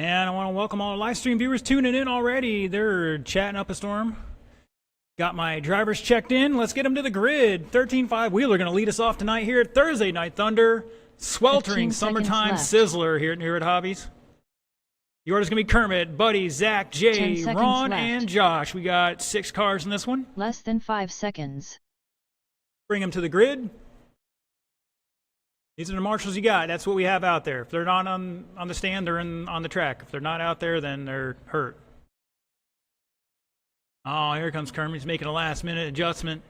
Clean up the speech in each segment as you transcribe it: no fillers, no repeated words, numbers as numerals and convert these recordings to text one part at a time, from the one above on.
And I want to welcome all the live stream viewers tuning in already. They're chatting up a storm. Got my drivers checked in. Let's get them to the grid. 13.5 Wheeler going to lead us off tonight here at Thursday Night Thunder. Sweltering summertime sizzler here at Hobbies. The order's going to be Kermit, Buddy, Zach, Jay, Ron, and Josh. We got 6 cars in this one. Less than 5 seconds. Bring them to the grid. These are the marshals you got. That's what we have out there. If they're not on the stand, they're on the track. If they're not out there, then they're hurt. Oh, here comes Kermit. He's making a last-minute adjustment.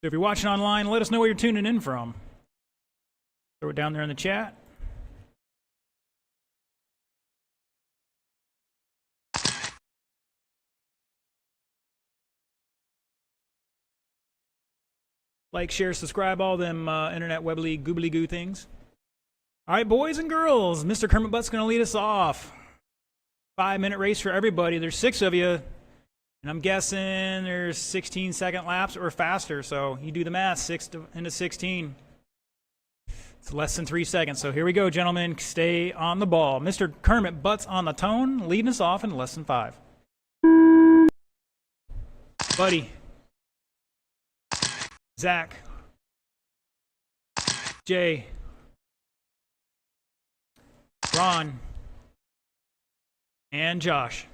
So if you're watching online, let us know where you're tuning in from. Throw it down there in the chat. Like, share, subscribe, all them internet webbly goobly goo things. All right, boys and girls, Mr. Kermit Butt's going to lead us off. 5-minute race for everybody. There's 6 of you, and I'm guessing there's 16-second laps or faster. So you do the math, 6 into 16. It's less than 3 seconds. So here we go, gentlemen. Stay on the ball. Mr. Kermit Butt's on the tone, leading us off in less than 5. Buddy. Zach, Jay, Ron, and Josh.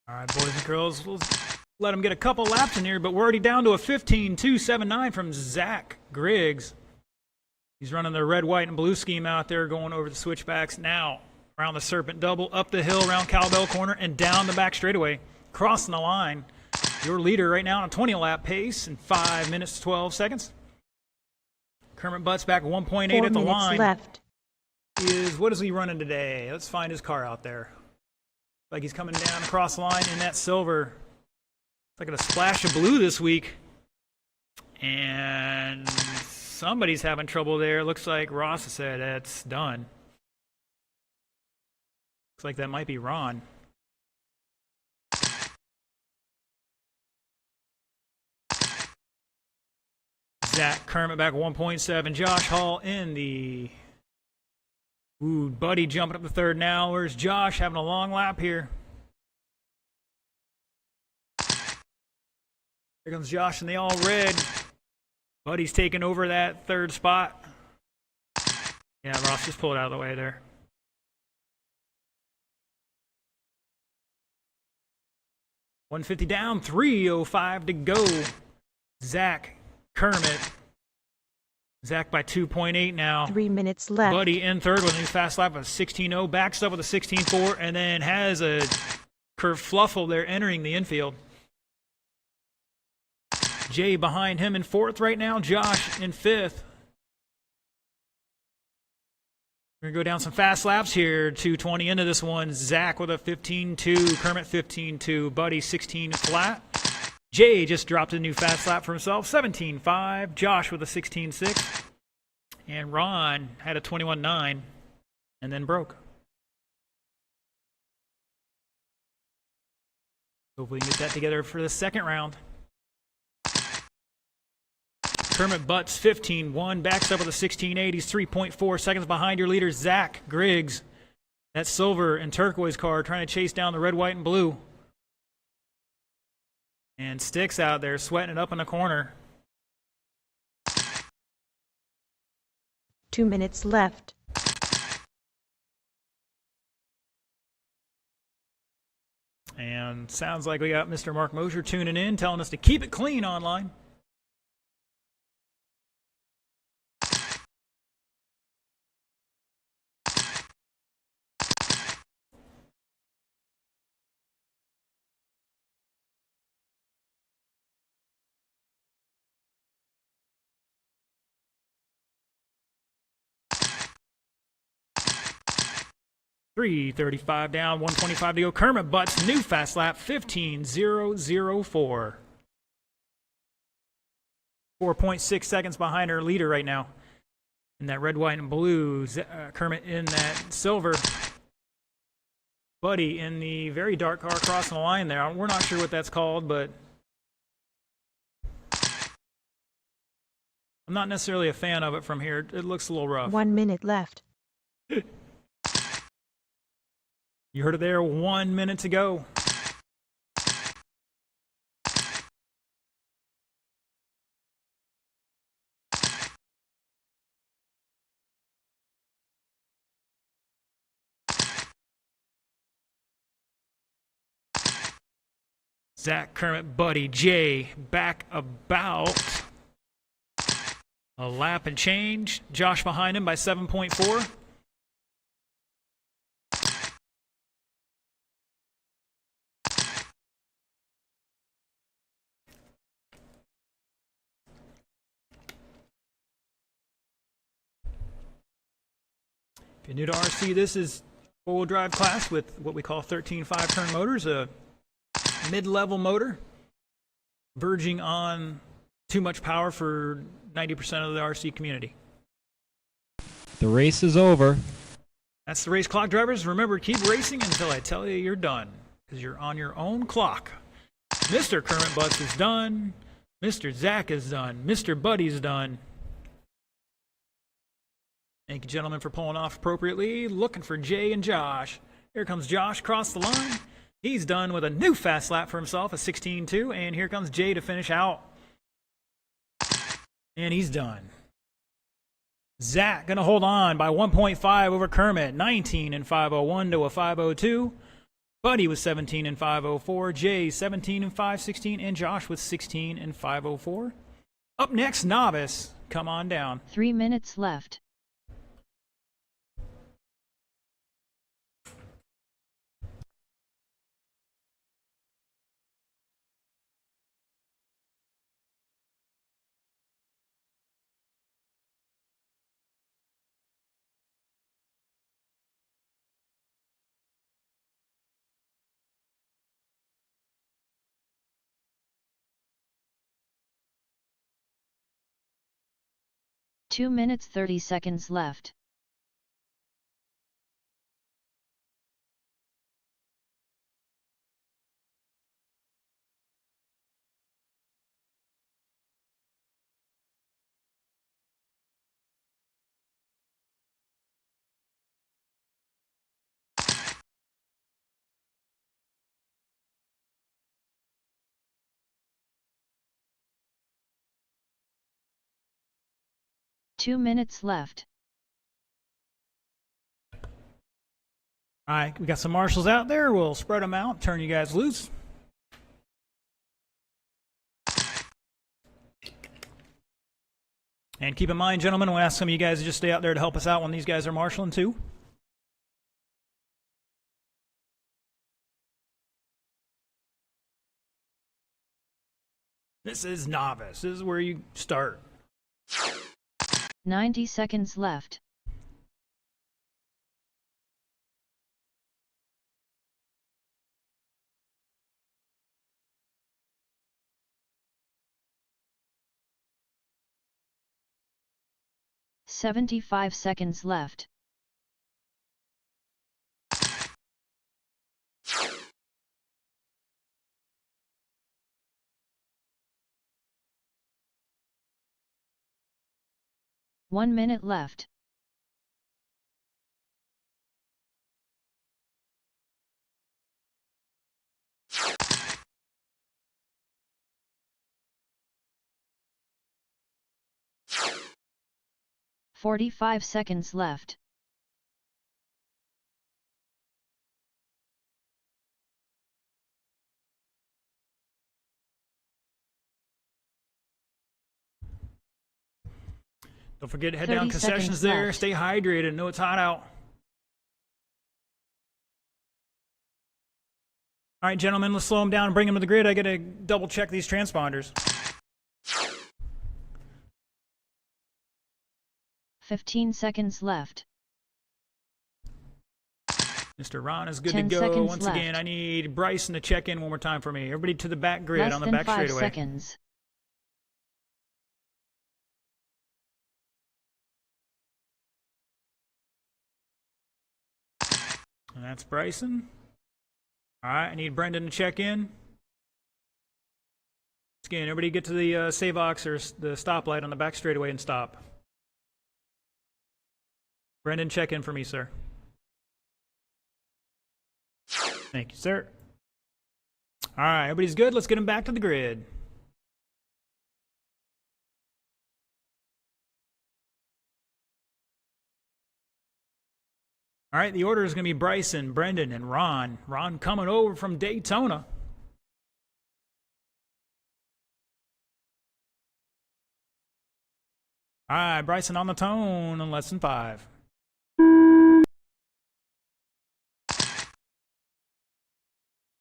All right, boys and girls, we'll let them get a couple laps in here, but we're already down to a 15.279 from Zach Griggs. He's running the red, white, and blue scheme out there, going over the switchbacks now. Around the Serpent Double, up the hill, around Cowbell Corner, and down the back straightaway, crossing the line. Your leader right now on a 20-lap pace in 5 minutes, 12 seconds. Kermit Butt's back 1.8 at the line. Left. What is he running today? Let's find his car out there. Like he's coming down across the line in that silver. It's like a splash of blue this week. And somebody's having trouble there. Looks like Ross has said that's done. Looks like that might be Ron. Zach Kermit back 1.7. Josh Hall in the... Ooh, Buddy jumping up the third now. Where's Josh having a long lap here? Here comes Josh in the all red. Buddy's taking over that third spot. Yeah, Ross just pulled it out of the way there. $150 down, 3:05 to go. Zach Kermit. Zach by 2.8 now. 3 minutes left. Buddy in third with a new fast lap of 16.0. Backs up with a 16.4 and then has a kerfluffle there entering the infield. Jay behind him in fourth right now. Josh in fifth. We're going to go down some fast laps here. 2:20 into this one. Zach with a 15.2. Kermit 15.2. Buddy 16 flat. Jay just dropped a new fast lap for himself, 17.5. Josh with a 16.6. And Ron had a 21.9 and then broke. Hopefully we can get that together for the second round. Kermit Butt's 15.1, backs up with a 16.8. He's 3.4 seconds behind your leader, Zach Griggs. That silver and turquoise car trying to chase down the red, white, and blue. And Sticks out there sweating it up in the corner. 2 minutes left. And sounds like we got Mr. Mark Mosher tuning in, telling us to keep it clean online. $335 down, 125 to go. Kermit Butt's new fast lap, 15.004. 4.6 seconds behind our leader right now. In that red, white, and blue. Kermit in that silver. Buddy in the very dark car crossing the line there. We're not sure what that's called, but I'm not necessarily a fan of it from here. It looks a little rough. 1 minute left. You heard it there. 1 minute to go. Zach, Kermit, Buddy, Jay back about a lap and change. Josh behind him by 7.4. If you're new to RC, this is four-wheel drive class with what we call 13 5-turn motors, a mid-level motor, verging on too much power for 90% of the RC community. The race is over. That's the race clock, drivers. Remember, keep racing until I tell you you're done, because you're on your own clock. Mr. Kermit Butts is done. Mr. Zach is done. Mr. Buddy's done. Thank you, gentlemen, for pulling off appropriately. Looking for Jay and Josh. Here comes Josh across the line. He's done with a new fast lap for himself, a 16.2. And here comes Jay to finish out. And he's done. Zach going to hold on by 1.5 over Kermit. 19 and 501 to a 502. Buddy with 17 and 504. Jay 17 and 516. And Josh with 16 and 504. Up next, Novice. Come on down. 3 minutes left. Two minutes 30 seconds left. Two minutes left. All right, we got some marshals out there. We'll spread them out, turn you guys loose. And keep in mind, gentlemen, we'll ask some of you guys to just stay out there to help us out when these guys are marshaling too. This is Novice. This is where you start. 90 seconds left. "75 seconds left. One minute left. "45 seconds left. Don't forget to head down 30 concessions seconds there. left. Stay hydrated. Know it's hot out. All right, gentlemen, let's slow them down and bring them to the grid. I got to double check these transponders. 15 seconds left. Mr. Ron is good to 10 go. seconds Once left. again, I need Bryson to check in one more time for me. Everybody to the back grid Less on the than back 5 straightaway. seconds. And that's Bryson. All right, I need Brendan to check in. Again, everybody get to the Savox or the stoplight on the back straightaway and stop. Brendan, check in for me, sir. Thank you, sir. All right, everybody's good. Let's get him back to the grid. All right, the order is going to be Bryson, Brendan, and Ron. Ron coming over from Daytona. All right, Bryson on the tone in less than 5.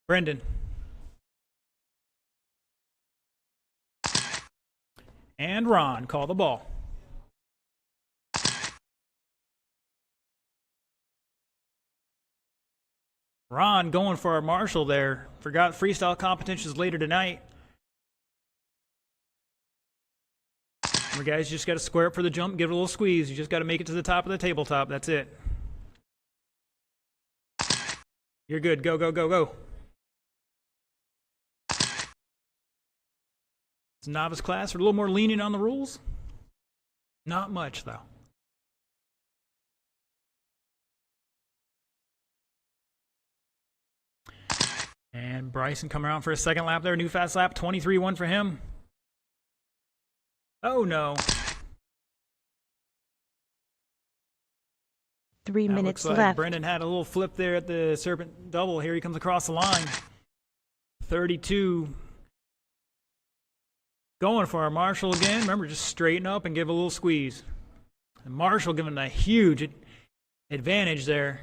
Brendan. And Ron, call the ball. Ron going for our marshal there. Forgot freestyle competitions later tonight. Remember, guys, you just got to square up for the jump, give it a little squeeze. You just got to make it to the top of the tabletop. That's it. You're good. Go, go, go, go. It's novice class. We're a little more lenient on the rules. Not much, though. And Bryson coming around for a second lap there. New fast lap, 23-1 for him. Oh, no. 3 minutes looks like left. Brendan had a little flip there at the Serpent double. Here he comes across the line. 32. Going for our Marshall again. Remember, just straighten up and give a little squeeze. And Marshall giving a huge advantage there.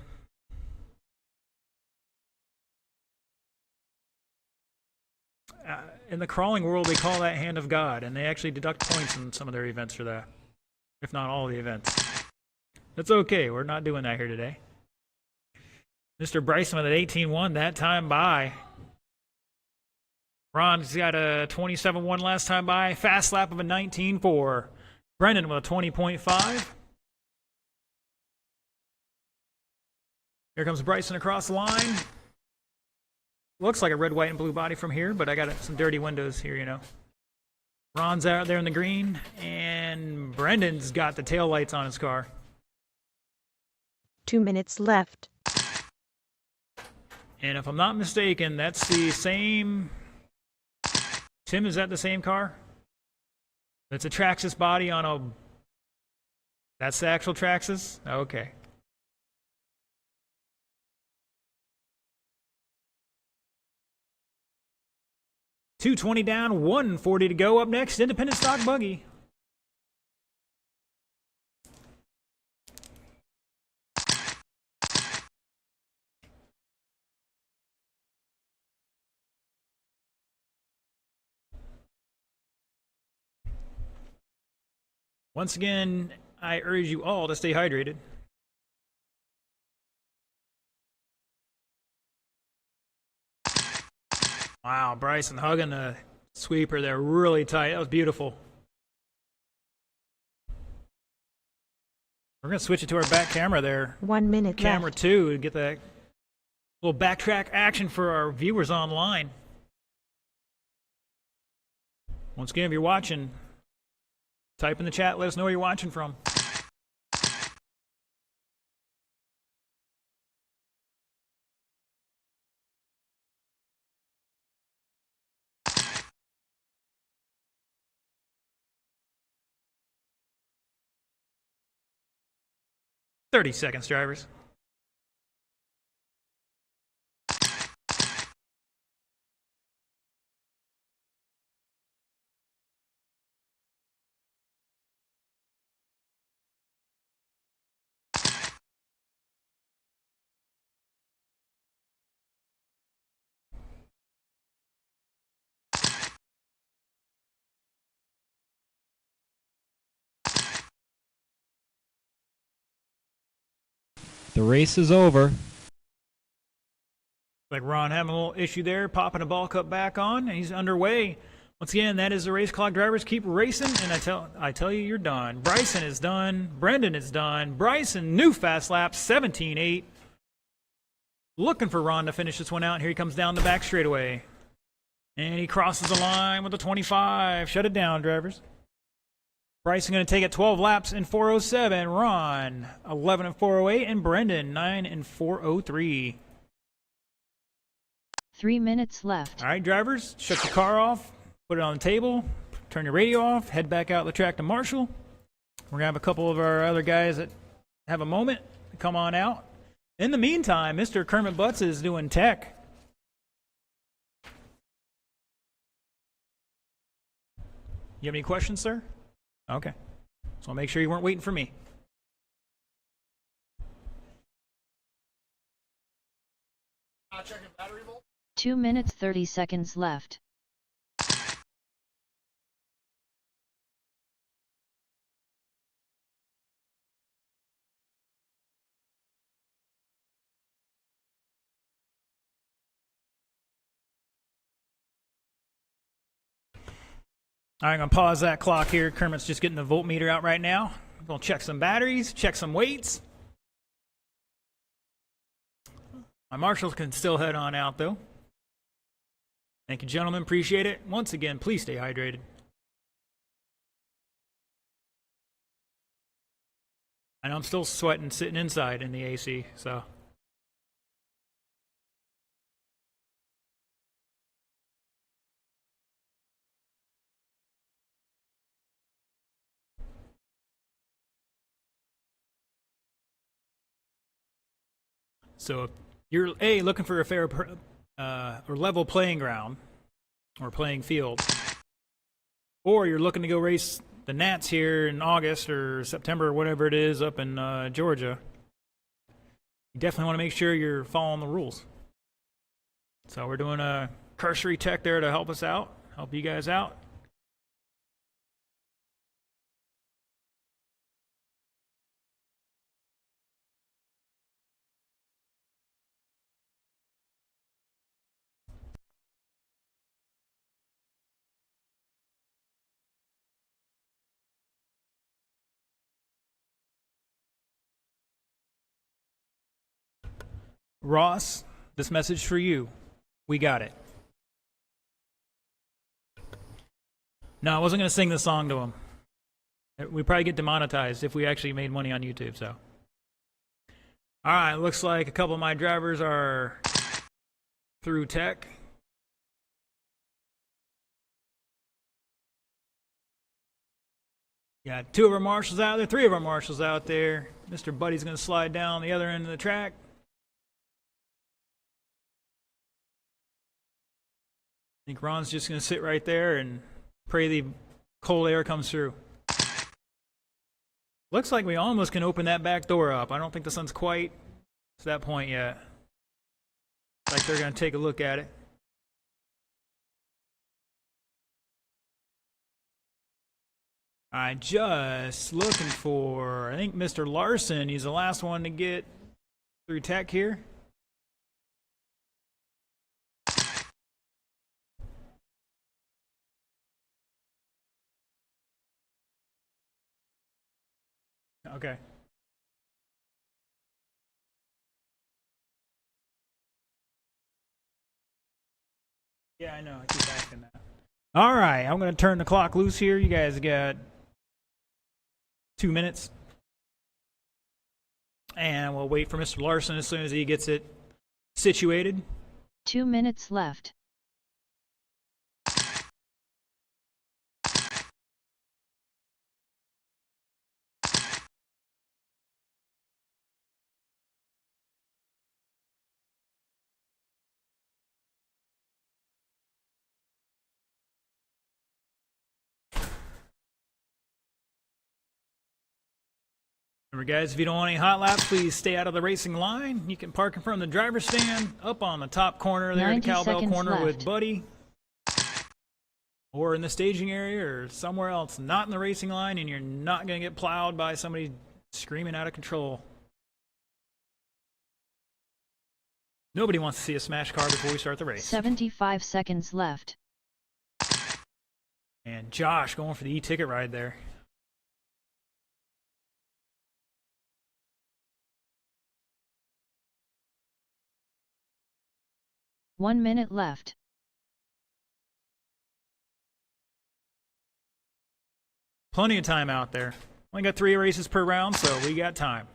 In the crawling world, they call that hand of God, and they actually deduct points in some of their events for that, if not all the events. That's okay. We're not doing that here today. Mr. Bryson with an 18-1 that time by. Ron's got a 27-1 last time by. Fast lap of a 19-4. Brendan with a 20.5. Here comes Bryson across the line. Looks like a red, white, and blue body from here, but I got some dirty windows here, you know. Ron's out there in the green, and Brendan's got the tail lights on his car. 2 minutes left. And if I'm not mistaken, that's the same... Tim, is that the same car? That's a Traxxas body on a... That's the actual Traxxas? Okay. $220 down, $140 to go. Up next, Independent Stock Buggy. Once again, I urge you all to stay hydrated. Wow, Bryson hugging the sweeper there really tight. That was beautiful. We're going to switch it to our back camera there. 1 minute Camera left. 2 to get that little backtrack action for our viewers online. Once again, if you're watching, type in the chat, let us know where you're watching from. "30 seconds, drivers." The race is over. Like Ron having a little issue there, popping a ball cup back on, and he's underway. Once again, that is the race clock. Drivers, keep racing, and I tell you, you're done. Bryson is done. Brendan is done. Bryson, new fast lap, 17.8. Looking for Ron to finish this one out. Here he comes down the back straightaway. And he crosses the line with a 25. Shut it down, drivers. Bryson going to take it 12 laps in 4:07. Ron, 11 in 4:08. And Brendan, 9 in 4:03. 3 minutes left. All right, drivers, shut your car off. Put it on the table. Turn your radio off. Head back out the track to Marshall. We're going to have a couple of our other guys that have a moment to come on out. In the meantime, Mr. Kermit Butts is doing tech. You have any questions, sir? Okay. So I'll make sure you weren't waiting for me. Checking battery volt. 2 minutes 30 seconds left. All right, I'm going to pause that clock here. Kermit's just getting the voltmeter out right now. I'm going to check some batteries, check some weights. My marshals can still head on out, though. Thank you, gentlemen. Appreciate it. Once again, please stay hydrated. I know I'm still sweating sitting inside in the AC, so. So if you're looking for a fair or level playing ground or playing field, or you're looking to go race the Nats here in August or September or whatever it is up in Georgia, you definitely want to make sure you're following the rules. So we're doing a cursory tech there to help us out, help you guys out. Ross, this message for you. We got it. No, I wasn't going to sing the song to him. We'd probably get demonetized if we actually made money on YouTube, so. All right, looks like a couple of my drivers are through tech. Got two of our marshals out there, three of our marshals out there. Mr. Buddy's going to slide down the other end of the track. I think Ron's just going to sit right there and pray the cold air comes through. Looks like we almost can open that back door up. I don't think the sun's quite to that point yet. Like they're going to take a look at it. All right, just looking for, I think Mr. Larson, he's the last one to get through tech here. Okay. Yeah, I know. I keep asking that. All right, I'm going to turn the clock loose here. You guys got 2 minutes. And we'll wait for Mr. Larson as soon as he gets it situated. 2 minutes left. Remember, guys, if you don't want any hot laps, please stay out of the racing line. You can park in front of the driver's stand up on the top corner there, the 90 cowbell seconds corner left. with Buddy. Or in the staging area or somewhere else, not in the racing line, and you're not going to get plowed by somebody screaming out of control. Nobody wants to see a smash car before we start the race. 75 seconds left. And Josh going for the e-ticket ride there. 1 minute left. Plenty of time out there. Only got 3 races per round, so we got time.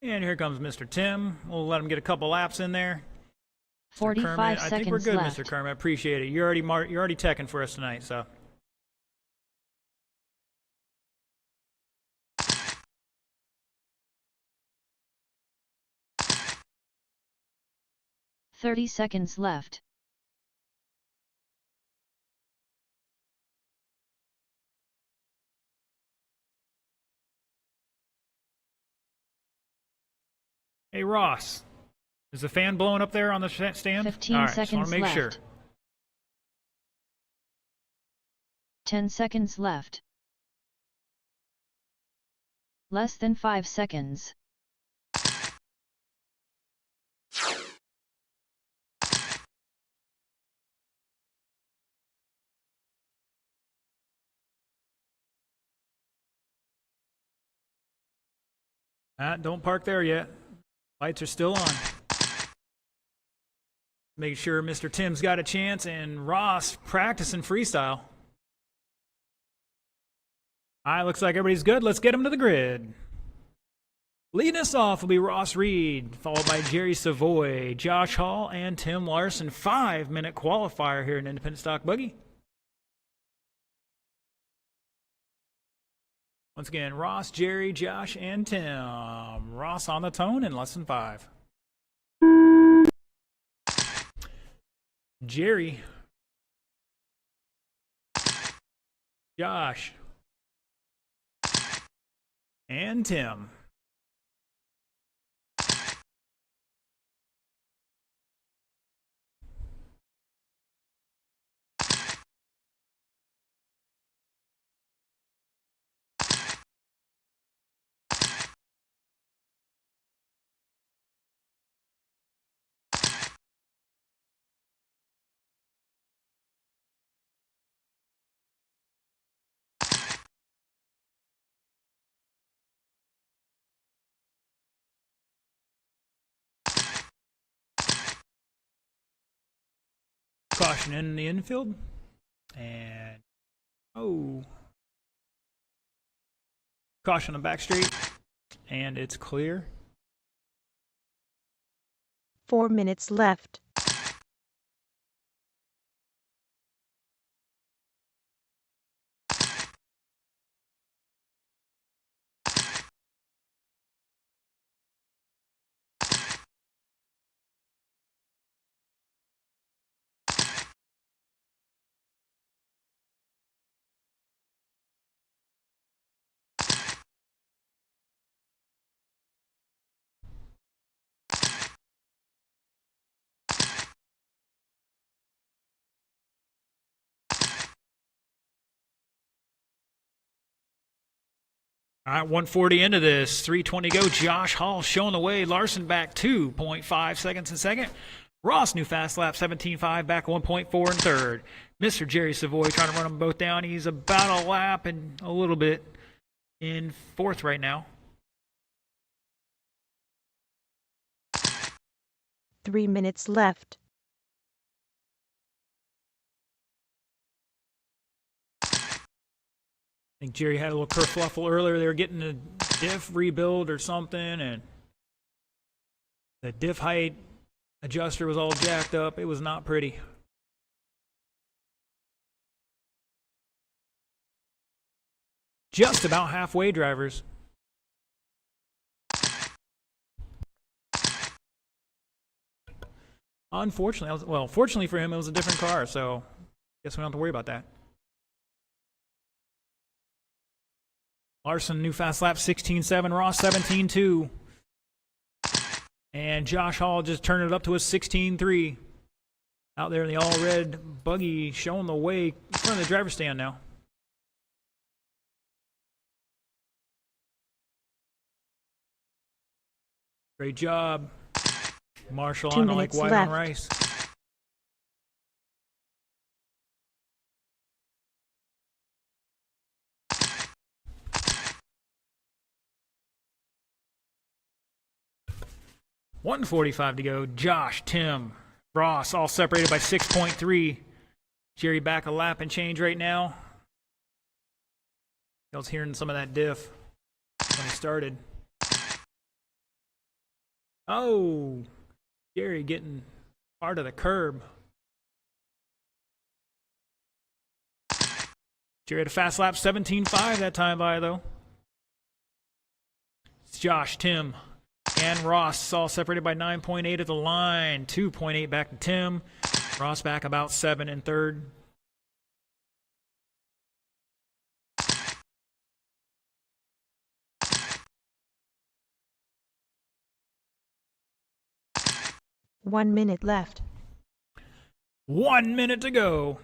And here comes Mr. Tim. We'll let him get a couple laps in there. Mr. 45 Kermit, seconds I think we're good, left. Mr. Kermit. I appreciate it. You're already teching for us tonight, so. "30 seconds left. Hey, Ross. Is the fan blowing up there on the stand? 15 All right, seconds just want to make left. sure. 10 seconds left. Less than 5 seconds. Don't park there yet. Lights are still on. Make sure Mr. Tim's got a chance and Ross practicing freestyle. All right, looks like everybody's good. Let's get him to the grid. Leading us off will be Ross Reed, followed by Jerry Savoy, Josh Hall, and Tim Larson. 5-minute qualifier here in Independent Stock Buggy. Once again, Ross, Jerry, Josh, and Tim. Ross on the tone in less than 5. Jerry. Josh. And Tim. Caution in the infield. And caution on back straight. And it's clear. 4 minutes left. All right, 140 into this. 320 go. Josh Hall showing the way. Larson back 2.5 seconds in second. Ross, new fast lap, 17.5, back 1.4 in third. Mr. Jerry Savoy trying to run them both down. He's about a lap and a little bit in fourth right now. 3 minutes left. I think Jerry had a little kerfluffle earlier. They were getting a diff rebuild or something, and the diff height adjuster was all jacked up. It was not pretty. Just about halfway, drivers. Unfortunately, well, fortunately for him, it was a different car, so I guess we don't have to worry about that. Larson, new fast lap, 16.7. Ross, 17.2. And Josh Hall just turned it up to a 16.3. Out there in the all-red buggy, showing the way in front of the driver's stand now. Great job. Marshall 2 on like minutes white on left. rice. 1:45 to go. Josh, Tim, Ross all separated by 6.3. Jerry back a lap and change right now. I was hearing some of that diff when he started. Oh, Jerry getting part of the curb. Jerry had a fast lap, 17.5 that time by, though. It's Josh, Tim, and Ross all separated by 9.8 at the line. 2.8 back to Tim. Ross back about 7 in third. One minute left. 1 minute to go.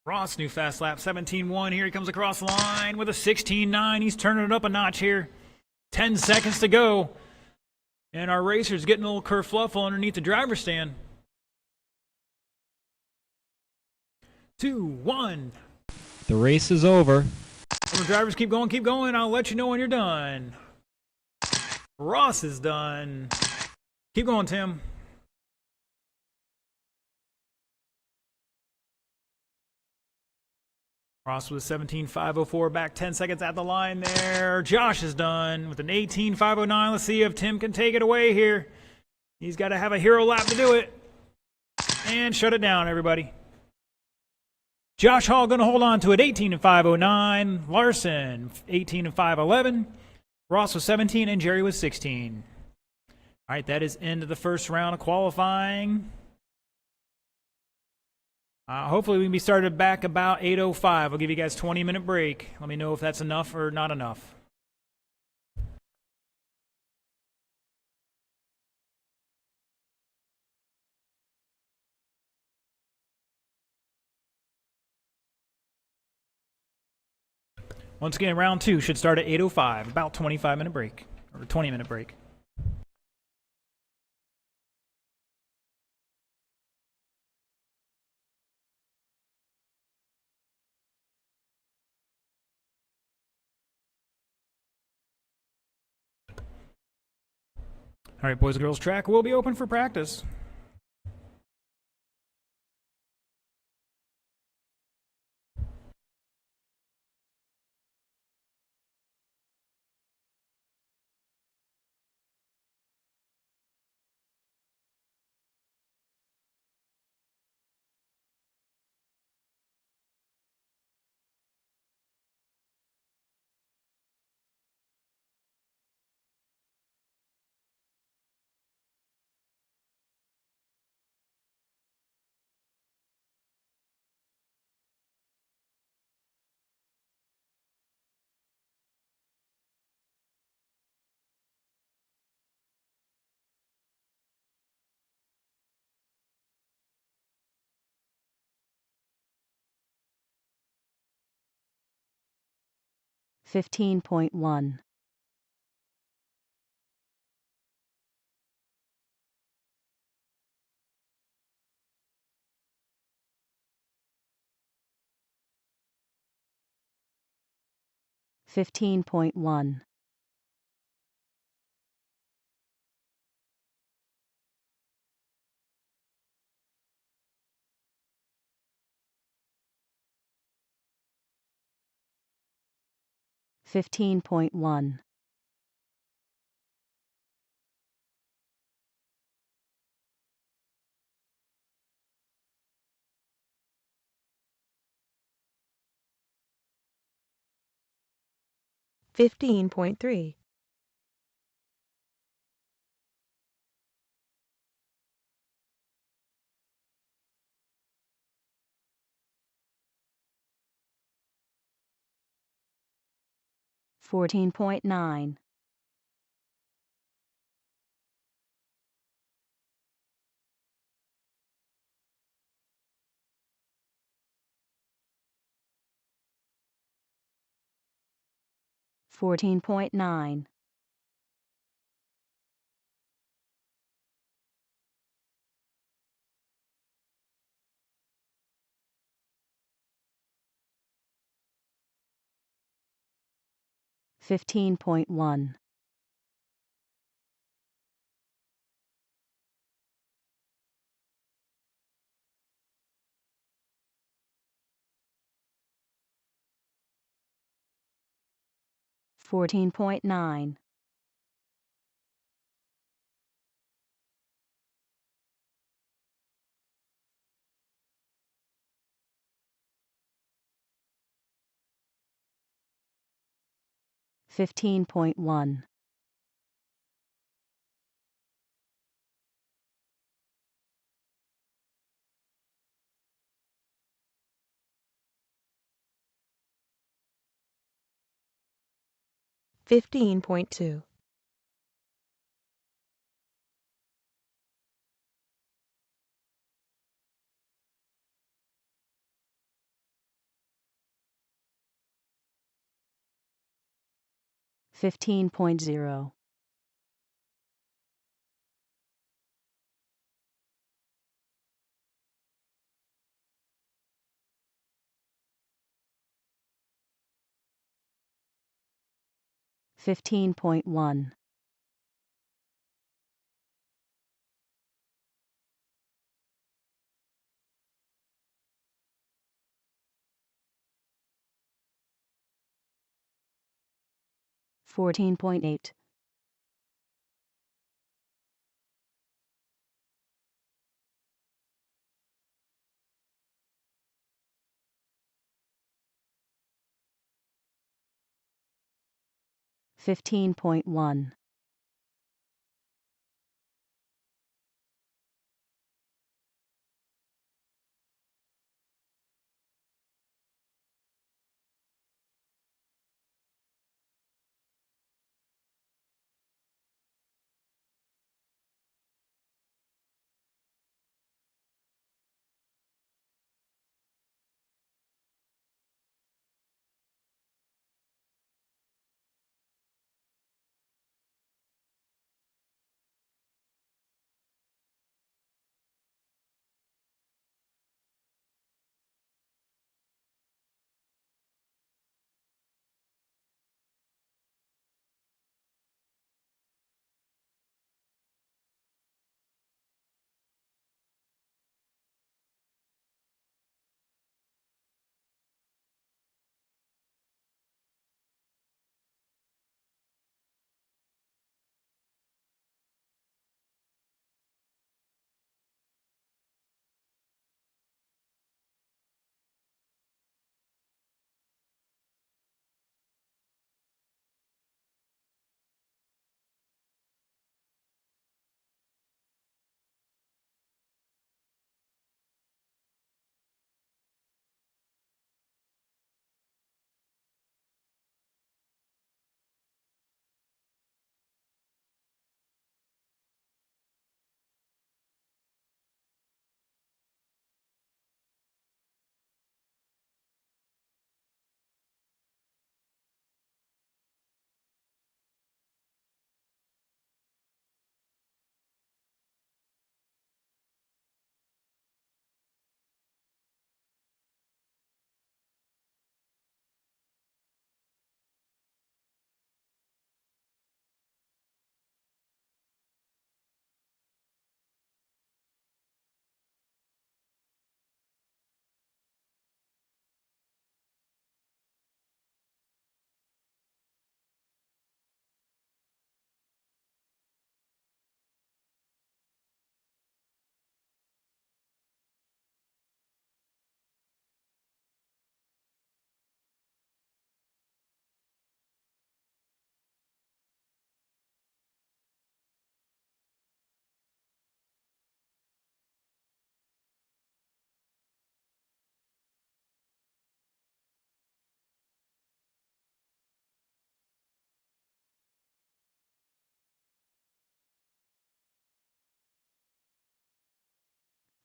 Ross, new fast lap, 17.1. Here he comes across the line with a 16.9. He's turning it up a notch here. 10 seconds to go. And our racer's getting a little kerfluffle underneath the driver's stand. 2, 1. The race is over. The drivers keep going. I'll let you know when you're done. Ross is done. Keep going, Tim. Ross with a 17.504, back 10 seconds at the line there. Josh is done with an 18.509. Let's see if Tim can take it away here. He's got to have a hero lap to do it. And shut it down, everybody. Josh Hall going to hold on to it, 18.509. Larson, 18.511. Ross was 17, and Jerry was 16. All right, that is end of the first round of qualifying. Hopefully we can be started back about 8:05. I'll give you guys a 20-minute break. Let me know if that's enough or not enough. Once again, round 2 should start at 8:05, about 25-minute break, or 20-minute break. All right, boys and girls, track will be open for practice. Fifteen point one. 15.1. 15.1. 15.3. 14.9. 14.9. 15.1. 14.9. 15.1. 15.2. 15.0. 15.1. 14.8. Fifteen point one.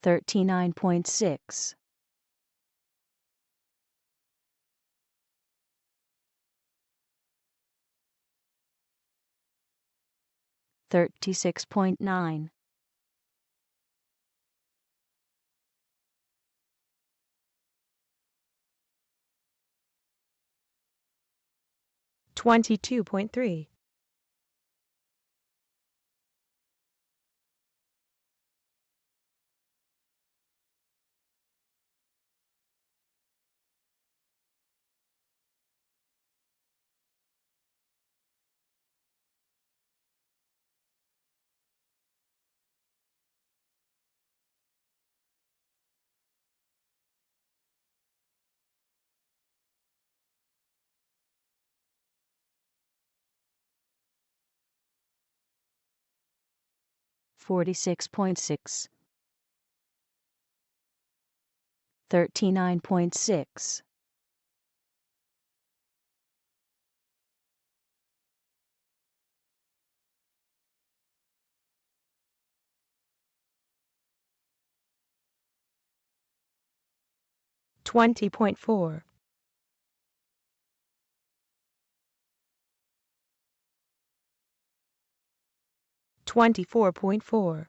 39.6, 36.9, 22.3, 46.6, 39.6, 20.4, 24.4,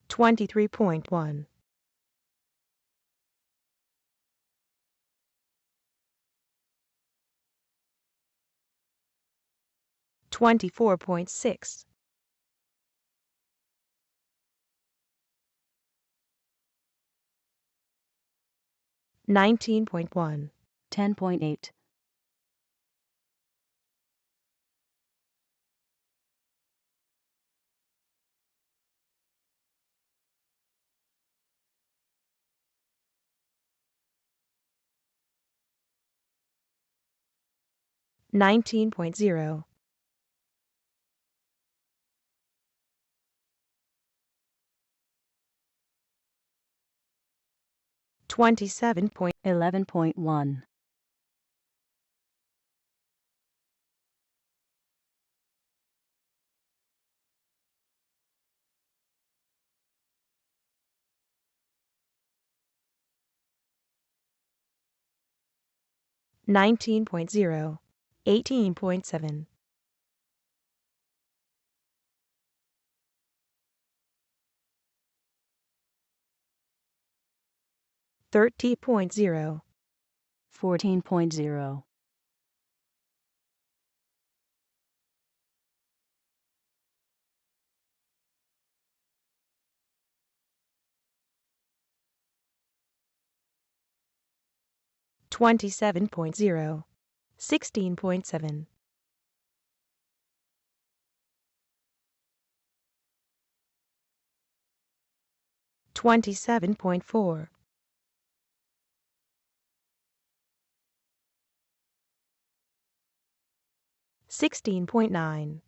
23.1, 24.6, 19.1, 10.8, 19.0, 27. 11.1, 19.0, 18.7, 30.0, 14.0, 27.0, 16.7, 27.4, 16.9,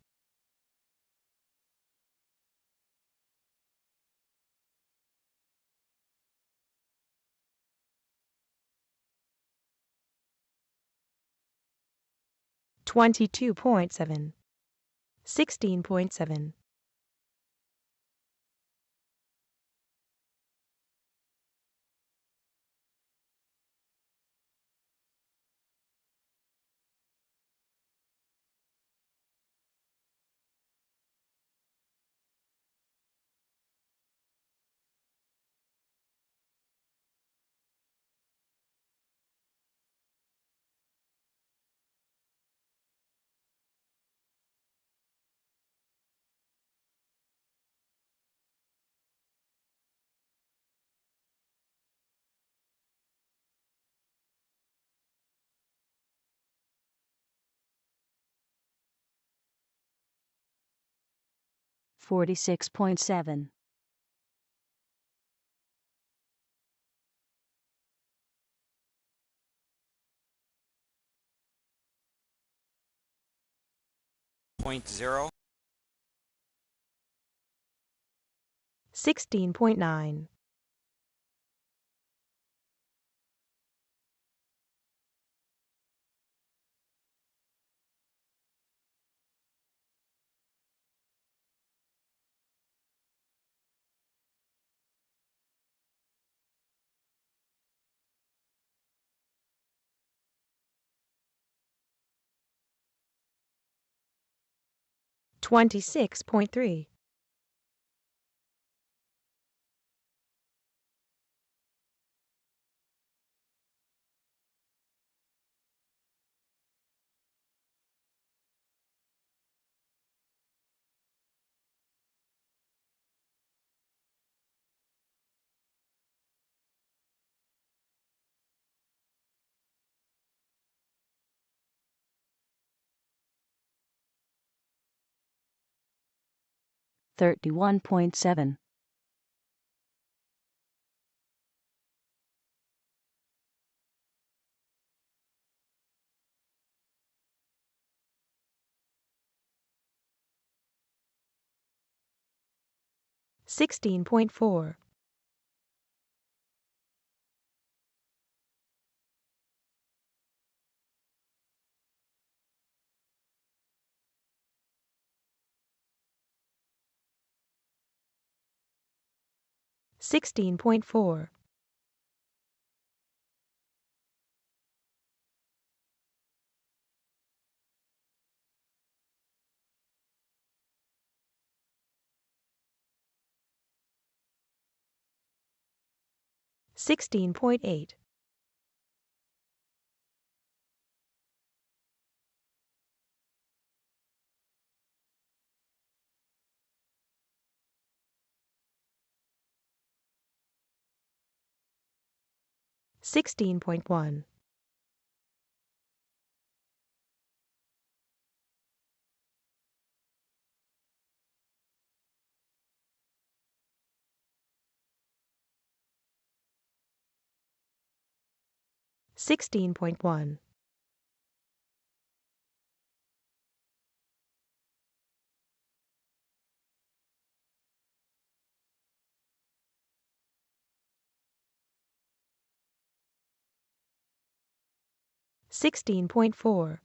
22.7, 16.7, 46.7, 0.0, 16.9, 26.3, 31.7, 16.4, 16.4, 16.8, 16.1, 16.1, 16.4,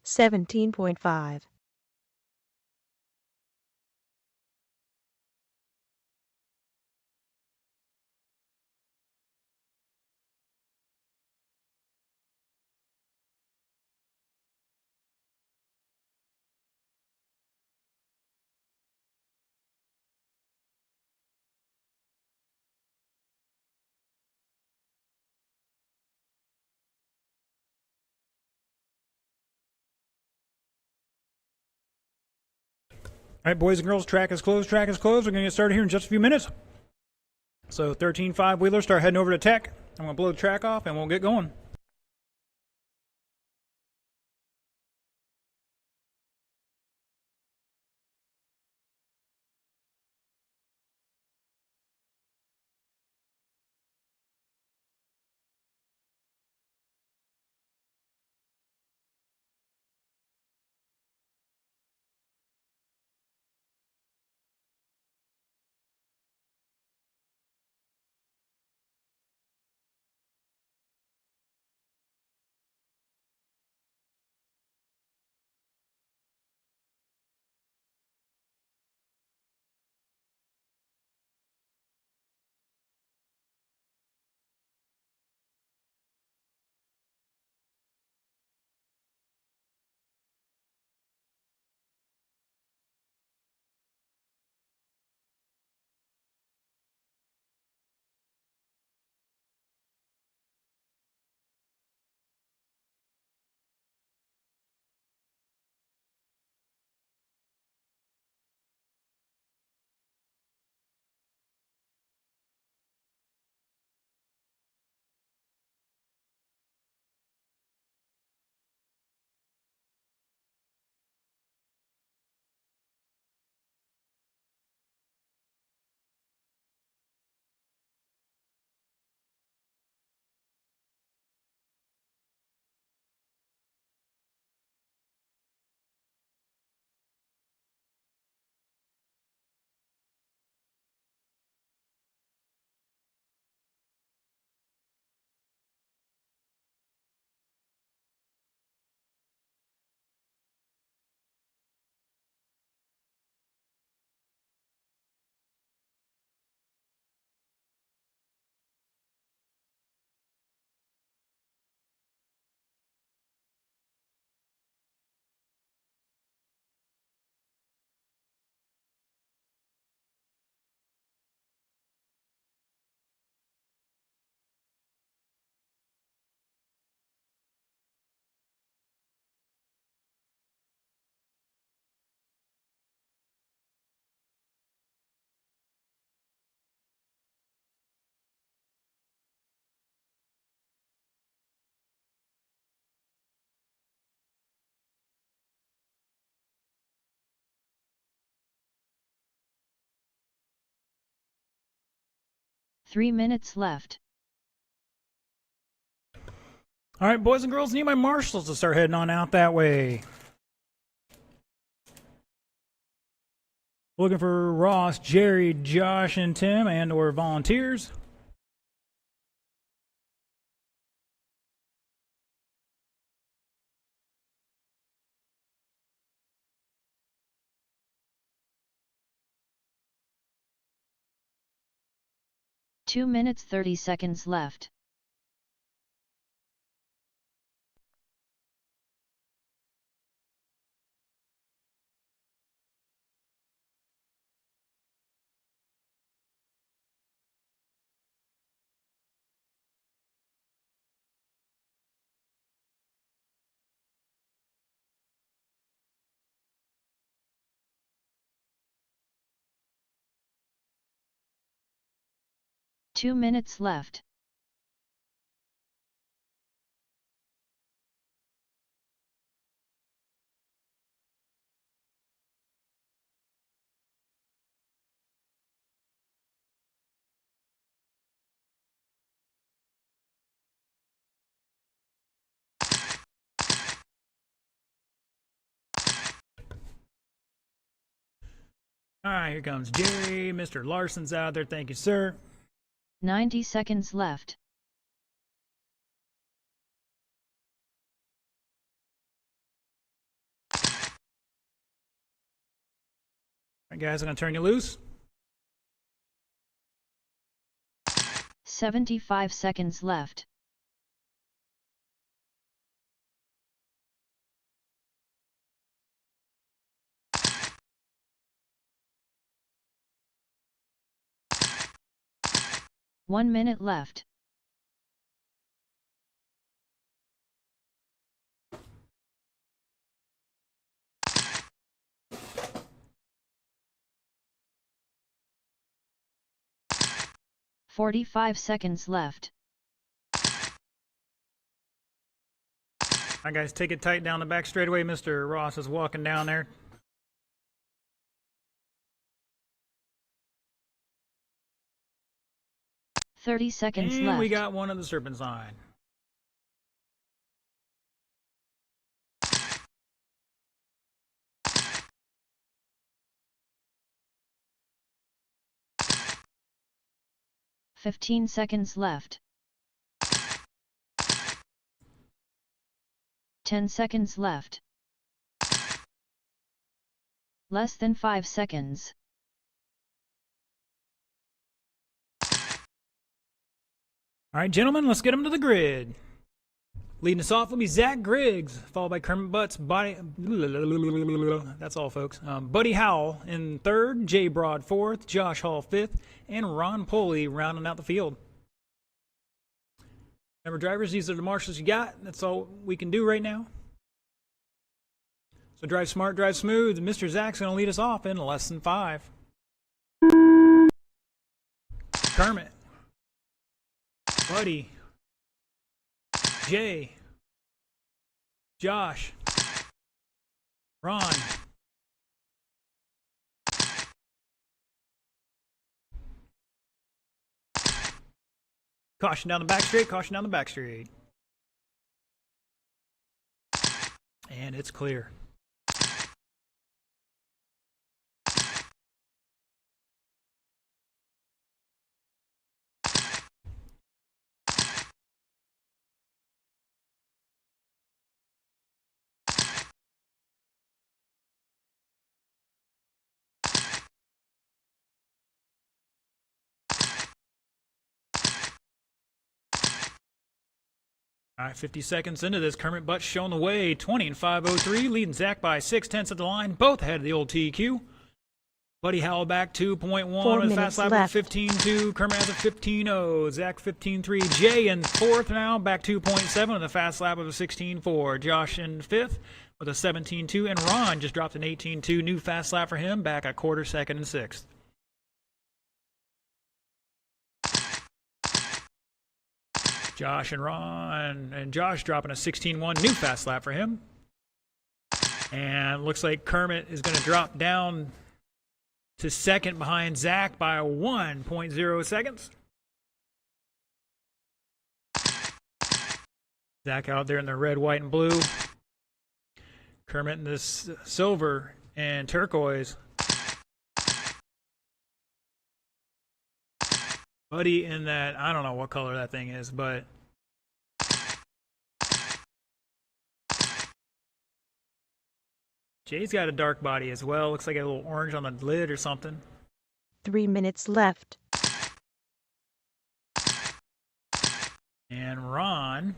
Seventeen point five, All right, boys and girls, track is closed. Track is closed. We're going to get started here in just a few minutes. So 13 5-wheelers, start heading over to tech. I'm going to blow the track off and we'll get going. 3 minutes left. All right, boys and girls, need my marshals to start heading on out that way. Looking for Ross, Jerry, Josh, and Tim, and or volunteers. Two minutes 30 seconds left. Two minutes left. All right, here comes Jerry. Mr. Larson's out there. Thank you, sir. 90 seconds left. All right, guys, I'm going to turn you loose. 75 seconds left. One minute left. "45 seconds left. All right, guys, take it tight down the back straightaway. Mr. Ross is walking down there. "30 seconds And left. we got one of the Serpentine. "15 seconds left. 10 seconds left. Less than 5 seconds. All right, gentlemen, let's get them to the grid. Leading us off will be Zach Griggs, followed by Kermit Butts, that's all, folks. Buddy Howell in third, Jay Broad fourth, Josh Hall fifth, and Ron Poley rounding out the field. Remember, drivers, these are the marshals you got. That's all we can do right now. So drive smart, drive smooth. Mr. Zach's going to lead us off in less than 5. Kermit. Buddy, Jay, Josh, Ron, caution down the back straight, caution down the back straight. And it's clear. All right, 50 seconds into this, Kermit Butts showing the way, 20 and 5:03, leading Zach by 6/10 at the line, both ahead of the old TQ. Buddy Howell back 2.1 4 with a minutes fast lap left. of 15.2. Kermit has a 15.0. Zach 15.3. Jay in fourth now, back 2.7 with a fast lap of a 16.4. Josh in fifth with a 17.2. And Ron just dropped an 18.2. New fast lap for him, back a quarter second and sixth. Josh and Ron, and Josh dropping a 16.1. New fast lap for him. And looks like Kermit is going to drop down to second behind Zach by 1.0 seconds. Zach out there in the red, white, and blue. Kermit in this silver and turquoise. Buddy in that, I don't know what color that thing is, but Jay's got a dark body as well. Looks like a little orange on the lid or something. 3 minutes left. And Ron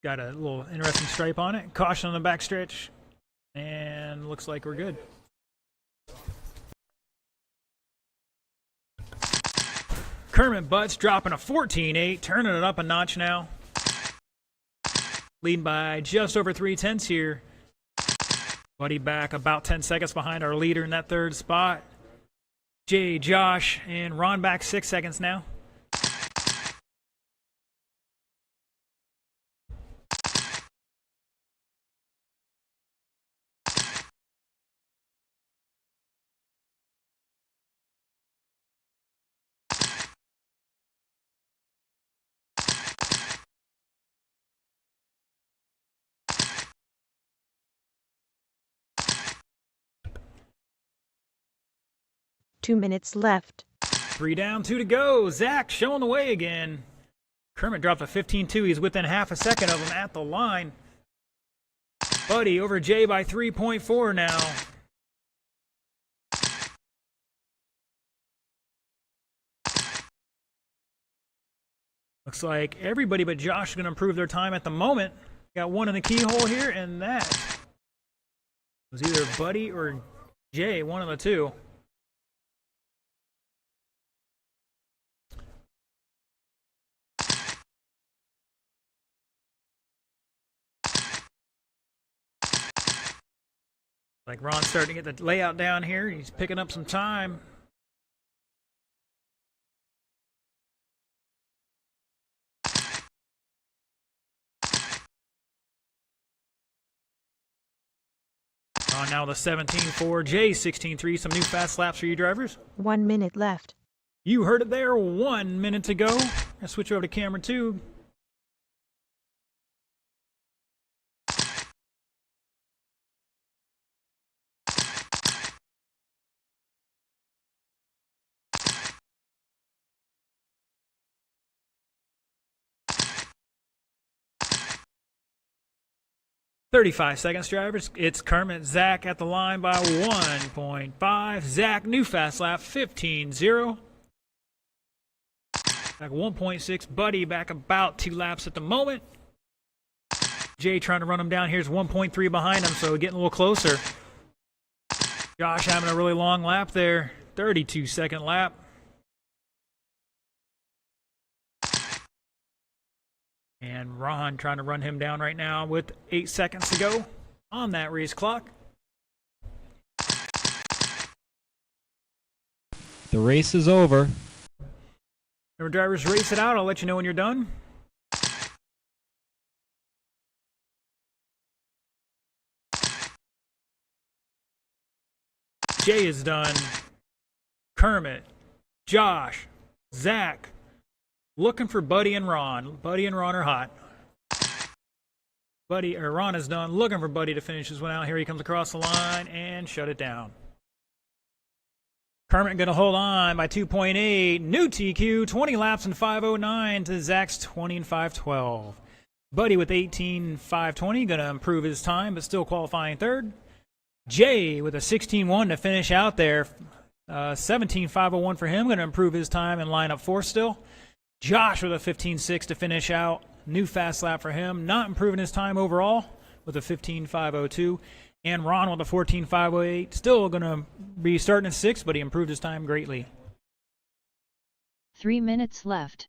got a little interesting stripe on it. Caution on the back stretch. And looks like we're good. Kermit Butts dropping a 14-8, turning it up a notch now. Leading by just over 3/10 here. Buddy back about 10 seconds behind our leader in that third spot. Jay, Josh, and Ron back 6 seconds now. Two minutes left. 3 down, 2 to go. Zach showing the way again. Kermit dropped a 15-2. He's within half a second of him at the line. Buddy over Jay by 3.4 now. Looks like everybody but Josh is going to improve their time at the moment. Got one in the keyhole here, and that was either Buddy or Jay, one of the two. Like Ron's starting to get the layout down here. He's picking up some time. Ron now with a 17-4. Jay 16-3. Some new fast laps for you drivers. 1 minute left. You heard it there. 1 minute to go. Let's switch over to camera 2. "35 seconds, drivers. It's Kermit Zach at the line by 1.5. Zach, new fast lap, 15-0. Back 1.6. Buddy back about 2 laps at the moment. Jay trying to run him down. Here's 1.3 behind him, so getting a little closer. Josh having a really long lap there. 32-second lap. And Ron trying to run him down right now with 8 seconds to go on that race clock. The race is over. Remember, drivers, race it out. I'll let you know when you're done. Jay is done. Kermit, Josh, Zach, looking for Buddy and Ron. Buddy and Ron are hot. Ron is done. Looking for Buddy to finish this one out. Here he comes across the line and shut it down. Kermit going to hold on by 2.8. New TQ, 20 laps in 5:09 to Zach's 20 and 5:12. Buddy with 18.520, going to improve his time, but still qualifying third. Jay with a 16.1 to finish out there. 17.501 for him, going to improve his time and line up fourth still. Josh with a 15.6 to finish out. New fast lap for him. Not improving his time overall with a 15.502. And Ron with a 14.508. Still going to be starting at 6th, but he improved his time greatly. 3 minutes left.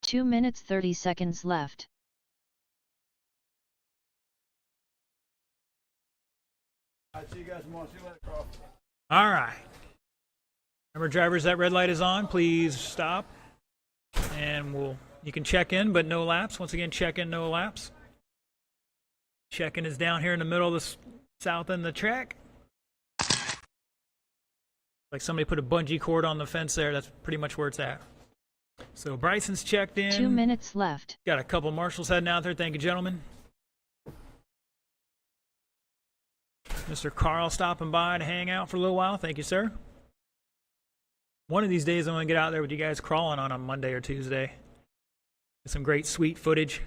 Two minutes 30 seconds left. I'll see you guys tomorrow. See you later, Carl. All right. Remember, drivers, that red light is on. Please stop. And you can check in, but no laps. Once again, check in, no laps. Check-in is down here in the middle of the south end of the track. Like somebody put a bungee cord on the fence there. That's pretty much where it's at. So Bryson's checked in. 2 minutes left. Got a couple marshals heading out there. Thank you, gentlemen. Mr. Carl stopping by to hang out for a little while. Thank you, sir. One of these days I'm going to get out there with you guys crawling on a Monday or Tuesday. Get some great sweet footage.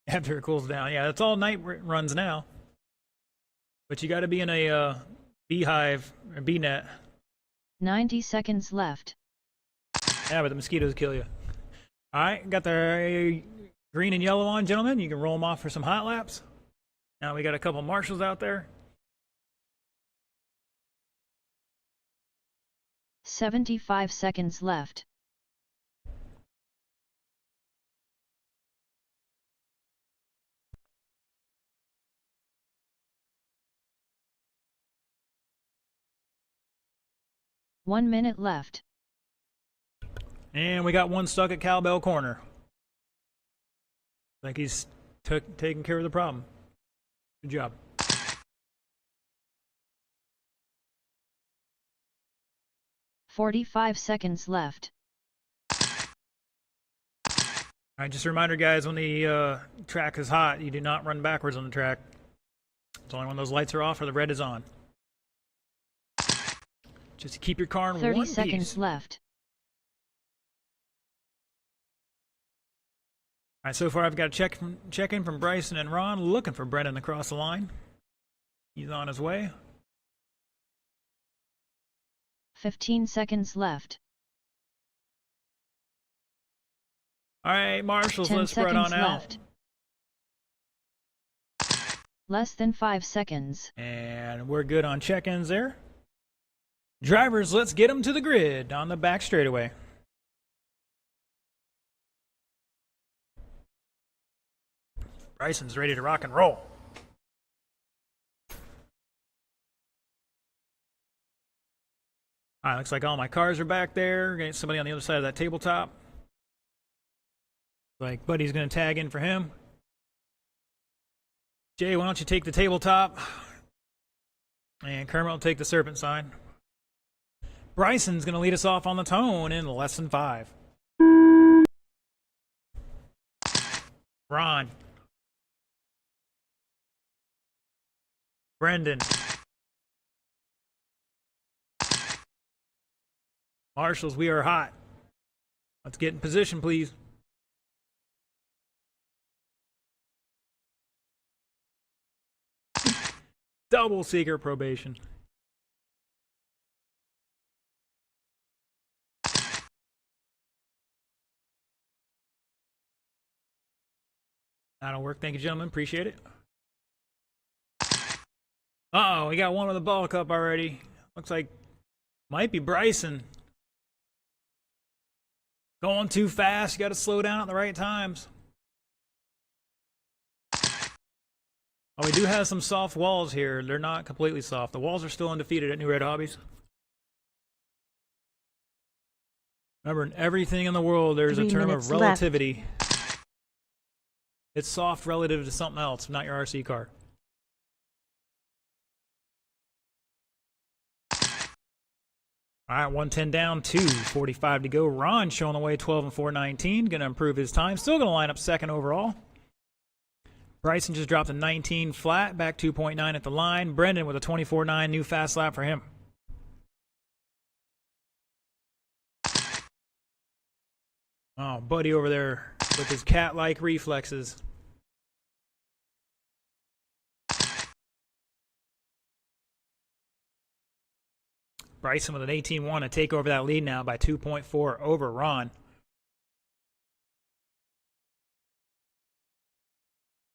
After it cools down. Yeah, that's all night runs now. But you got to be in a beehive or bee net. 90 seconds left. Yeah, but the mosquitoes kill you. All right, got the green and yellow on, gentlemen. You can roll them off for some hot laps. Now we got a couple marshals out there. 75 seconds left. One minute left. And we got one stuck at Cowbell Corner. I think he's taking care of the problem. Good job. 45 seconds left. All right, just a reminder, guys, when the track is hot, you do not run backwards on the track. It's only when those lights are off or the red is on. Just to keep your car in 30 one seconds piece. left. All right, so far I've got a check-in from Bryson and Ron, looking for Brendan across the line. He's on his way. 15 seconds left. All right, marshals, 10 let's spread seconds on out. left. Less than 5 seconds. And we're good on check-ins there. Drivers, let's get them to the grid on the back straightaway. Bryson's ready to rock and roll. All right, looks like all my cars are back there. Got somebody on the other side of that tabletop. Like Buddy's going to tag in for him. Jay, why don't you take the tabletop? And Kermit will take the serpent sign. Bryson's going to lead us off on the tone in less than 5. Ron. Brendan. Marshals, we are hot. Let's get in position, please. Double secret probation. That'll work. Thank you, gentlemen. Appreciate it. Uh-oh, we got one with a ball cup already. Looks like might be Bryson. Going too fast. You got to slow down at the right times. Oh, we do have some soft walls here. They're not completely soft. The walls are still undefeated at New Red Hobbies. Remember, in everything in the world, there's a 3 term minutes of left. relativity. It's soft relative to something else, not your RC car. All right, 110 down, 2:45 to go. Ron showing the way, 12 and 4:19. Going to improve his time. Still going to line up second overall. Bryson just dropped a 19 flat, back 2.9 at the line. Brendan with a 24.9, new fast lap for him. Oh, Buddy over there with his cat-like reflexes. Bryson with an 18-1 to take over that lead now by 2.4 over Ron.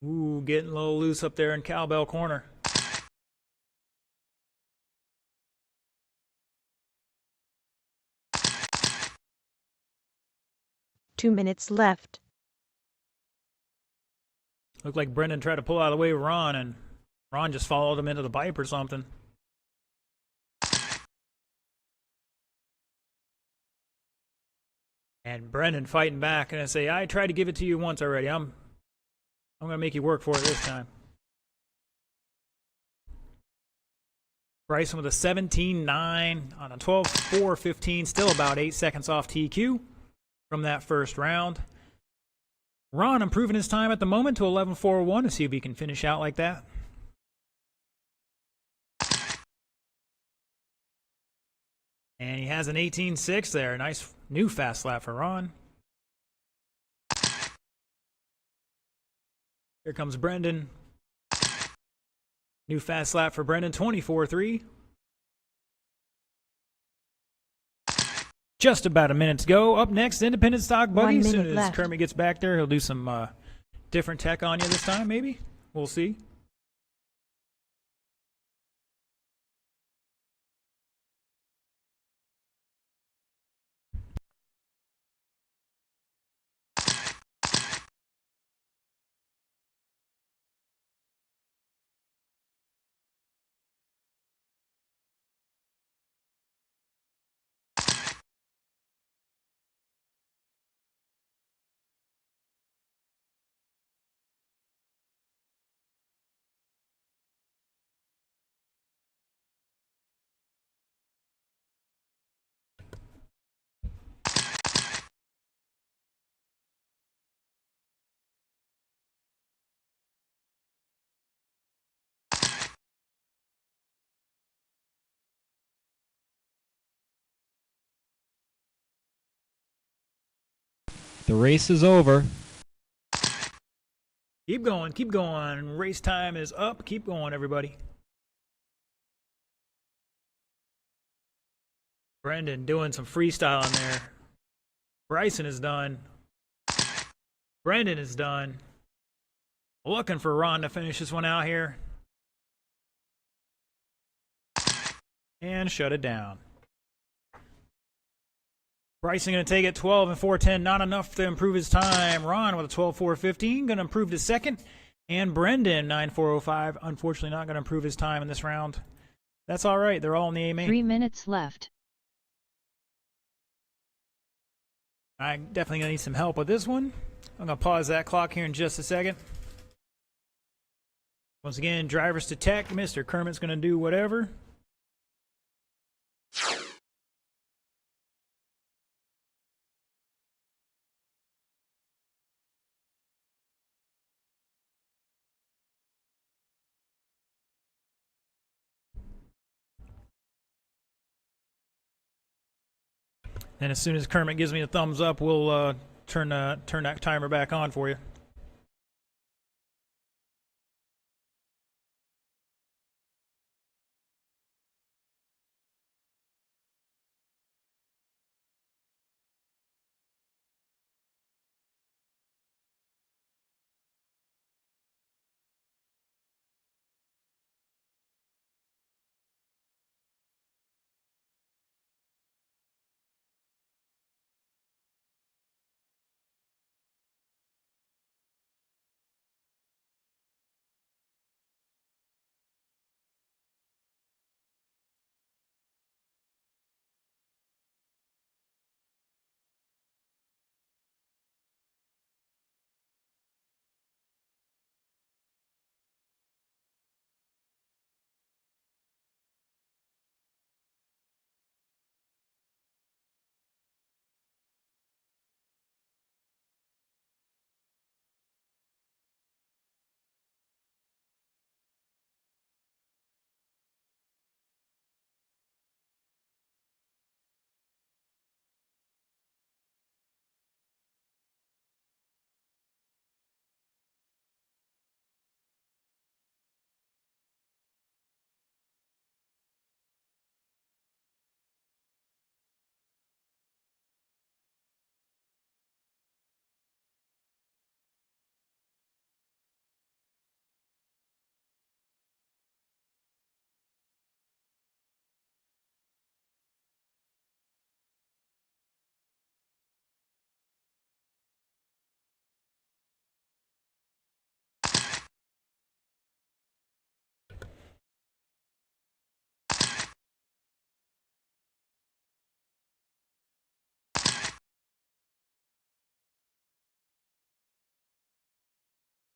Ooh, getting a little loose up there in Cowbell Corner. Two minutes left. Looked like Brendan tried to pull out of the way of Ron, and Ron just followed him into the pipe or something. And Brendan fighting back, and I say, I tried to give it to you once already. I'm gonna make you work for it this time. Bryson with a 17.9 on a 12.4.15, still about 8 seconds off TQ from that first round. Ron improving his time at the moment to 11.41 to see if he can finish out like that. And he has an 18.6 there. Nice new fast lap for Ron. Here comes Brendan. New fast lap for Brendan, 24.3. Just about a minute to go. Up next, Independent Stock Buggy. 1 As soon minute as left. Kermit gets back there, he'll do some different tech on you this time, maybe. We'll see. The race is over. Keep going, keep going. Race time is up. Keep going, everybody. Brendan doing some freestyle in there. Bryson is done. Brendan is done. Looking for Ron to finish this one out here. And shut it down. Bryson going to take it 12 and 4.10. Not enough to improve his time. Ron with a 12.4.15. Going to improve to second. And Brendan, 9.4.05. Unfortunately, not going to improve his time in this round. That's all right. They're all in the A main. 3 minutes left. I'm definitely going to need some help with this one. I'm going to pause that clock here in just a second. Once again, drivers to tech. Mr. Kermit's going to do whatever. And as soon as Kermit gives me a thumbs up, we'll turn that timer back on for you.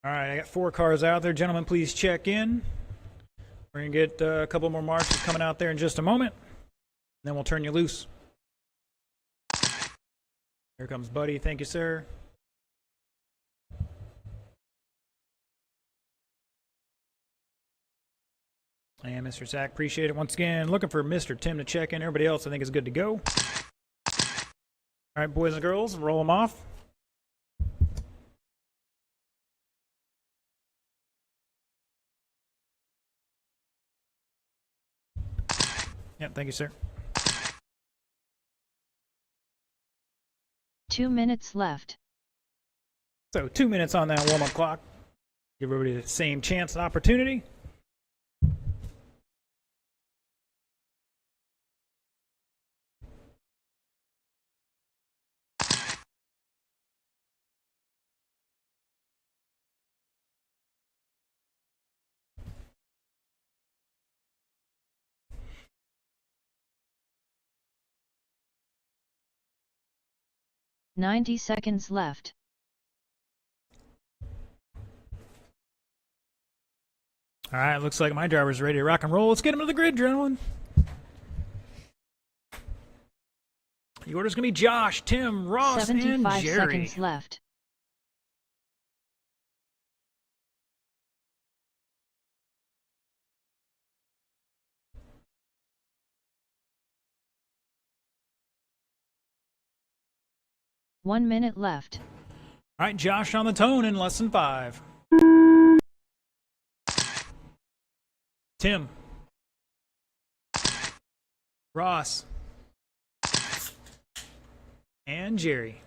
All right, I got 4 cars out there. Gentlemen, please check in. We're going to get a couple more marshals coming out there in just a moment. Then we'll turn you loose. Here comes Buddy. Thank you, sir. And Mr. Zach, appreciate it. Once again, looking for Mr. Tim to check in. Everybody else, I think, is good to go. All right, boys and girls, roll them off. Yep, thank you, sir. 2 minutes left. So 2 minutes on that warm-up clock. Give everybody the same chance and opportunity. Ninety seconds left. All right, looks like my driver's ready to rock and roll. Let's get him to the grid, gentlemen. The order's going to be Josh, Tim, Ross, and 75 Jerry. seconds left. One minute left. All right, Josh on the tone in less than 5. Tim. Ross. And Jerry.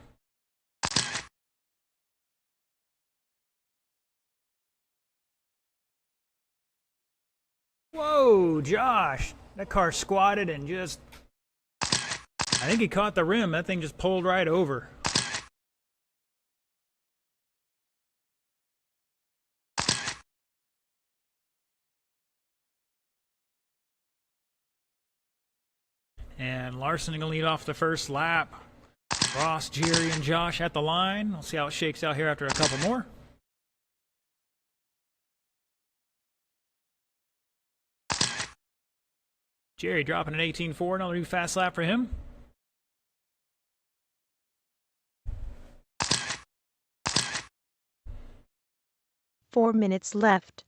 Whoa, Josh. That car squatted and just... I think he caught the rim. That thing just pulled right over. And Larson going to lead off the first lap. Ross, Jerry, and Josh at the line. We'll see how it shakes out here after a couple more. Jerry dropping an 18.4. Another new fast lap for him. Four minutes left.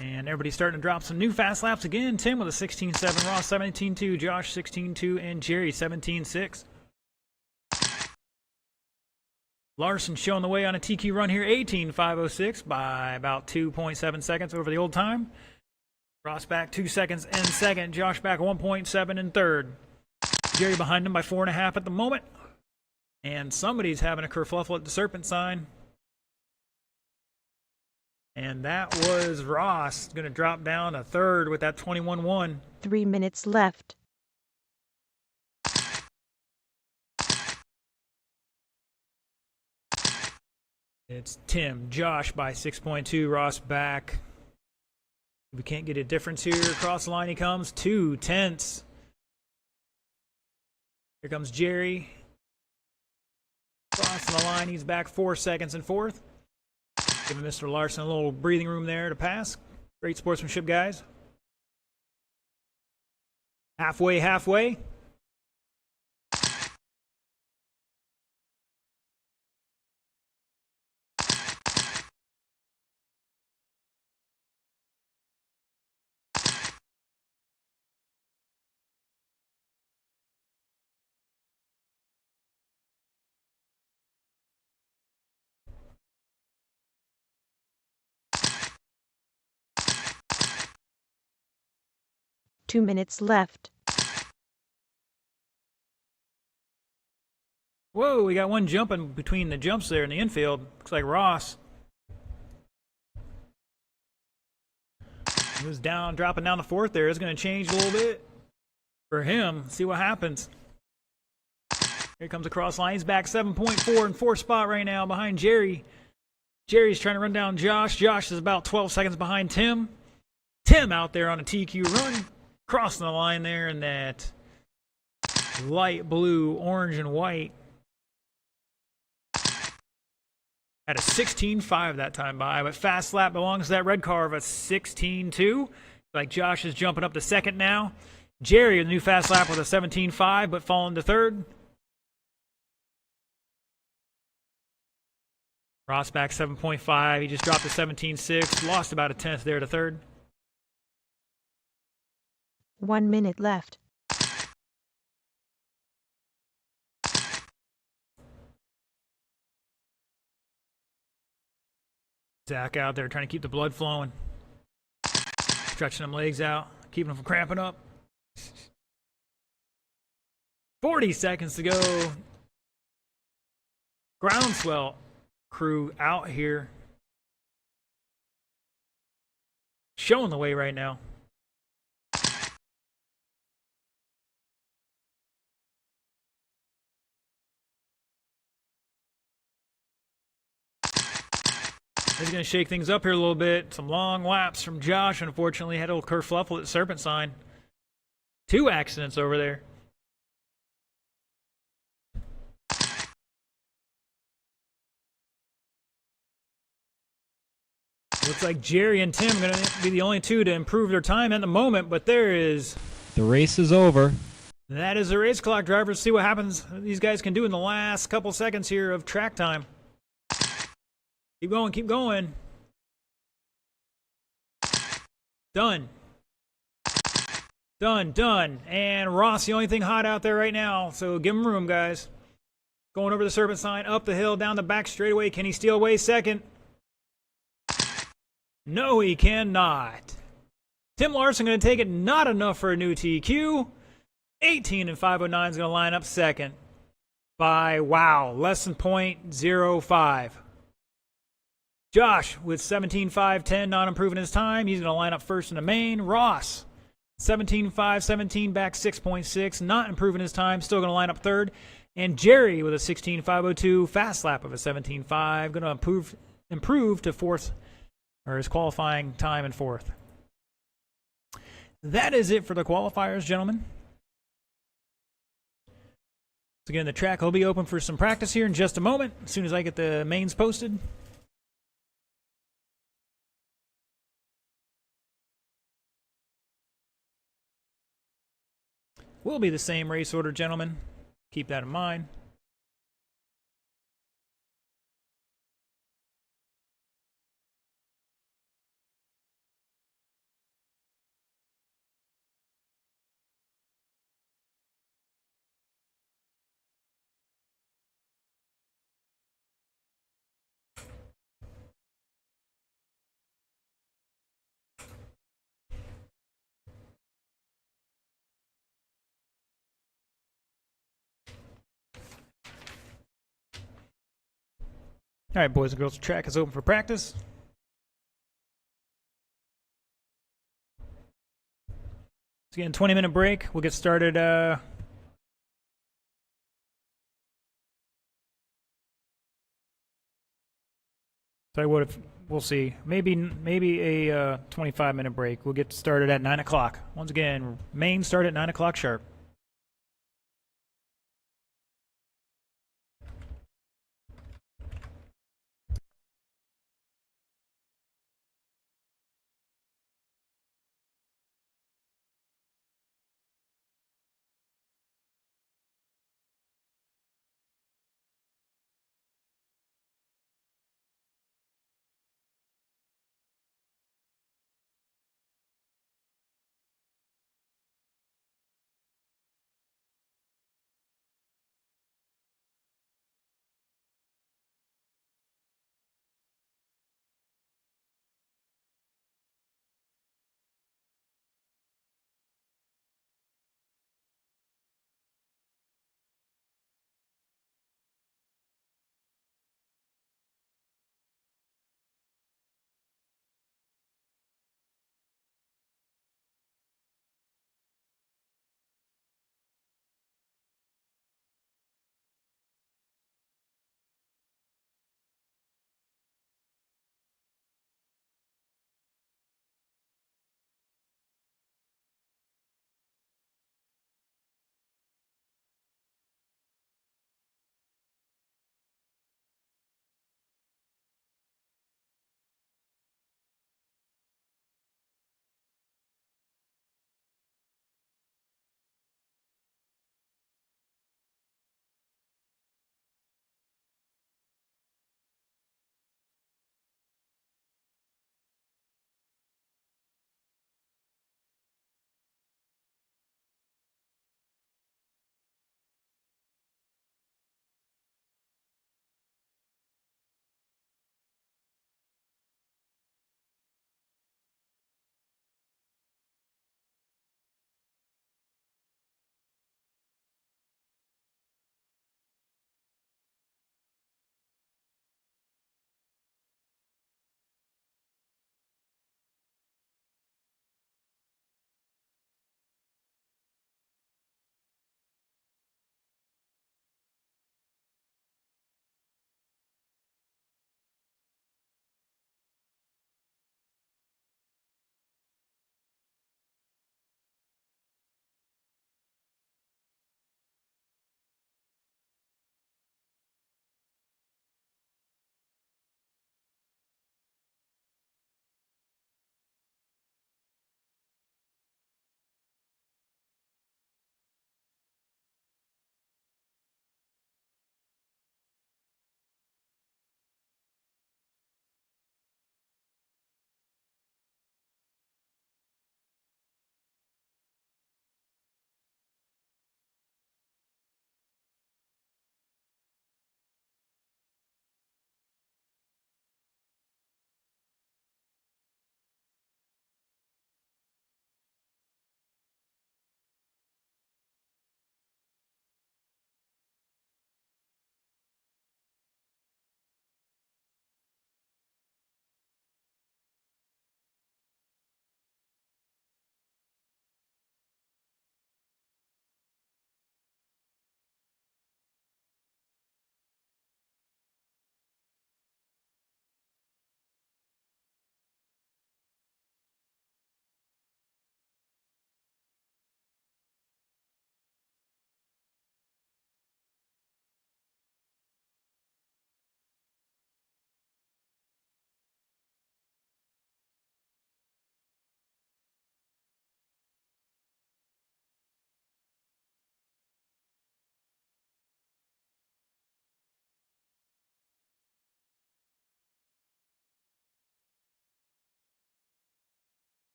And everybody's starting to drop some new fast laps again. Tim with a 16.7, Ross 17.2, Josh 16.2, and Jerry 17.6. Larson showing the way on a TQ run here, 18.506 by about 2.7 seconds over the old time. Ross back 2 seconds in second, Josh back 1.7 in third. Jerry behind him by 4.5 at the moment. And somebody's having a kerfluffle at the Serpent sign. And that was Ross, going to drop down a third with that 21.1. 3 minutes left. It's Tim, Josh by 6.2, Ross back. We can't get a difference here. Across the line he comes, 2 tenths. Here comes Jerry. Crossing the line, he's back 4 seconds in fourth. Giving Mr. Larson a little breathing room there to pass. Great sportsmanship, guys. Halfway. Two minutes left. Whoa, we got one jumping between the jumps there in the infield. Looks like Ross. He was down, dropping down the fourth there. It's going to change a little bit for him. See what happens. Here comes across line. He's back 7.4 in fourth spot right now behind Jerry. Jerry's trying to run down Josh. Josh is about 12 seconds behind Tim. Tim out there on a TQ run, crossing the line there in that light blue, orange, and white. Had a 16.5 that time by, but fast lap belongs to that red car of a 16.2. Like Josh is jumping up to second now. Jerry, a new fast lap with a 17.5, but falling to third. Ross back 7.5. He just dropped to 17.6. Lost about a tenth there to third. 1 minute left. Zach out there trying to keep the blood flowing. Stretching them legs out. Keeping them from cramping up. 40 seconds to go. Groundswell crew out here. Showing the way right now. He's going to shake things up here a little bit. Some long laps from Josh. Unfortunately, had a little kerfluffle at Serpent Sign. 2 accidents over there. Looks like Jerry and Tim are going to be the only two to improve their time at the moment, but there is... The race is over. That is the race clock, drivers. See what happens these guys can do in the last couple seconds here of track time. Keep going, keep going. Done. Done, done. And Ross, the only thing hot out there right now, so give him room, guys. Going over the Serpent Sign, up the hill, down the back straightaway. Can he steal away second? No, he cannot. Tim Larson going to take it. Not enough for a new TQ. 18 and 509 is going to line up second by, wow, less than 0.05. Josh with 17.510, not improving his time. He's going to line up first in the main. Ross, 17.517, back 6.6, not improving his time. Still going to line up third. And Jerry with a 16.502, fast lap of a 17.5. Going to improve to fourth, or his qualifying time in fourth. That is it for the qualifiers, gentlemen. So again, the track will be open for some practice here in just a moment, as soon as I get the mains posted. Will be the same race order, gentlemen. Keep that in mind. All right, boys and girls, the track is open for practice. So again, 20-minute break. We'll get started. Tell you what, if we'll see. Maybe a 25-minute break. We'll get started at 9 o'clock. Once again, main start at 9 o'clock sharp.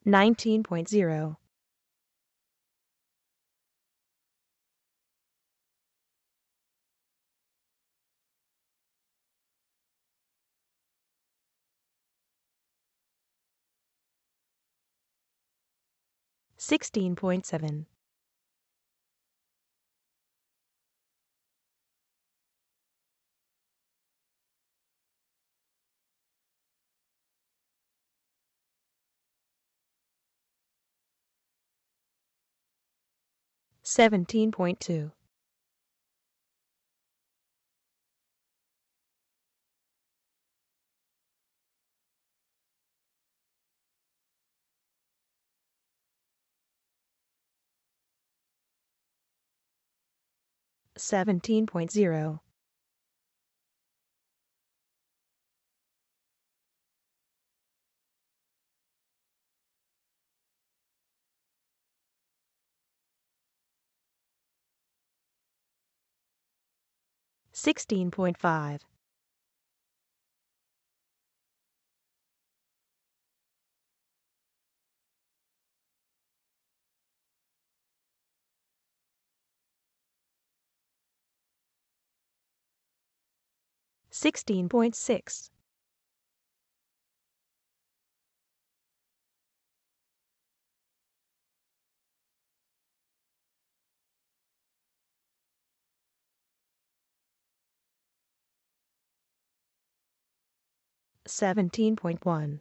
19.0. $16.7. $17.2. $17.0. $16.5. $16.6. $17.1.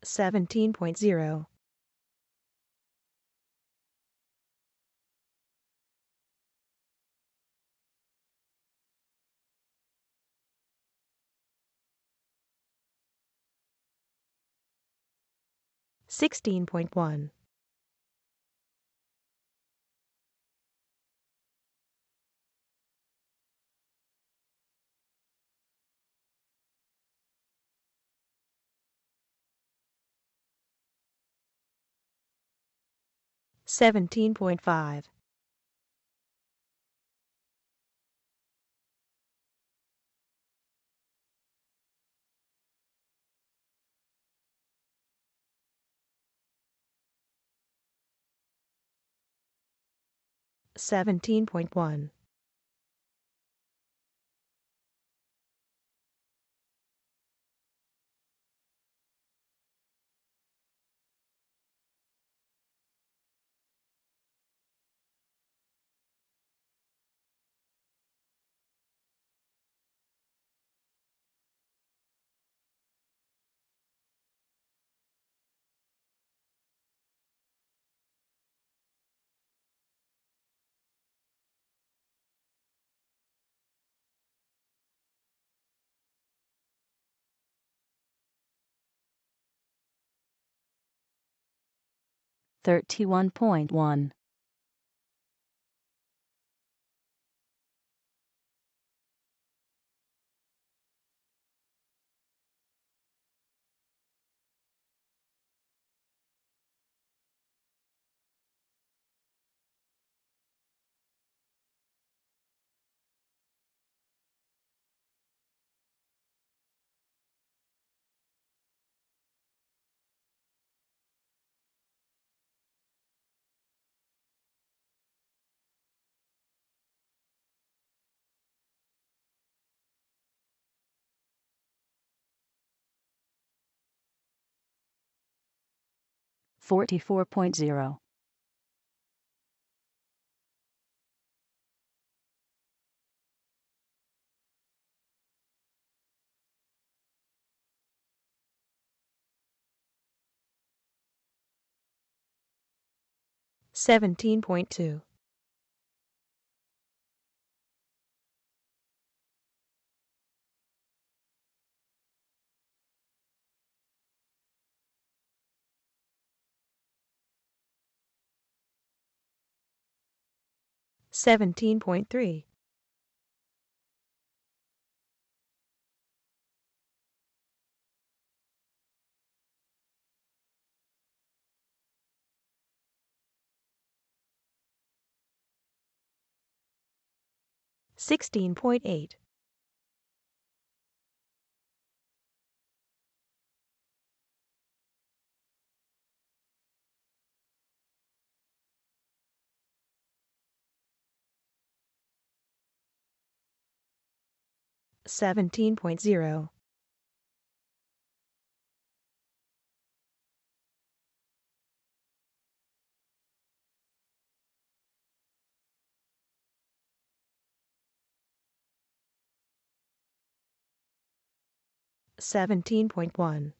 $17.0. $16.1. $17.5. $17.1. $31.1. $44.0. $17.2. $17.3. 16.8. 17.0. 17.1.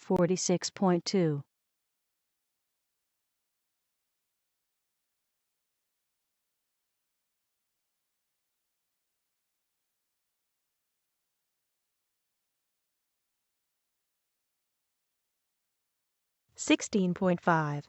46.2. 16.5.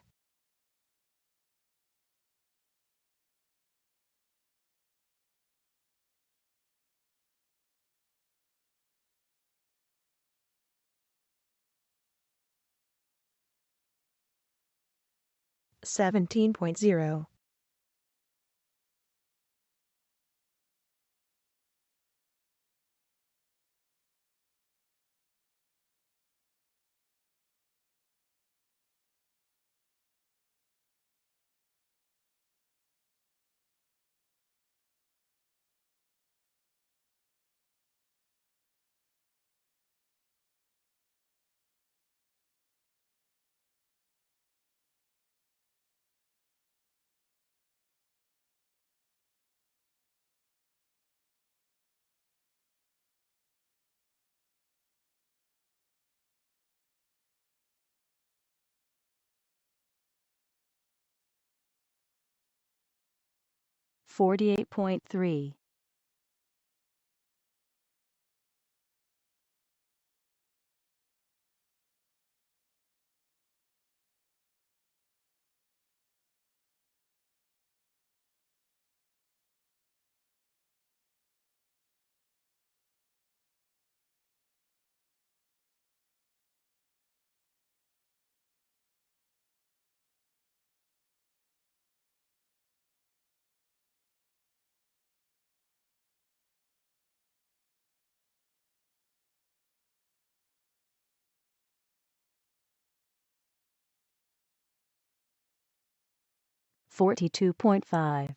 17.0. 48.3. 42.5.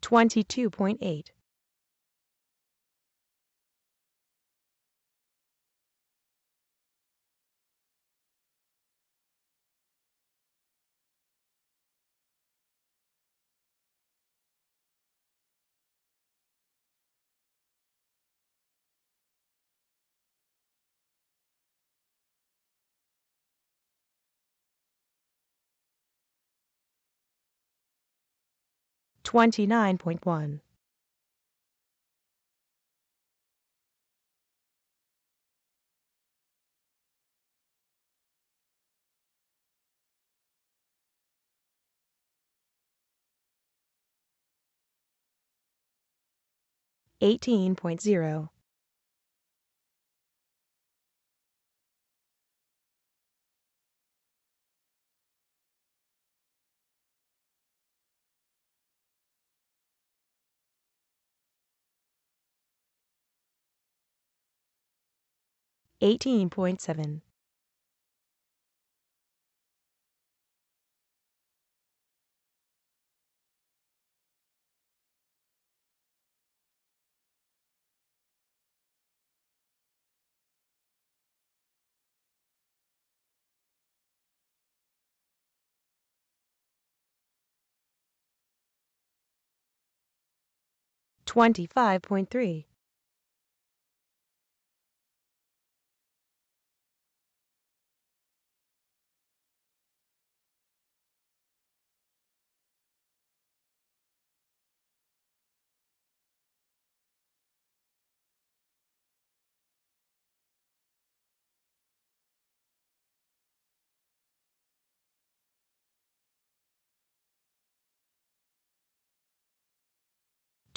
22.8. 29.1. Eighteen point zero. Eighteen point seven. 25.3,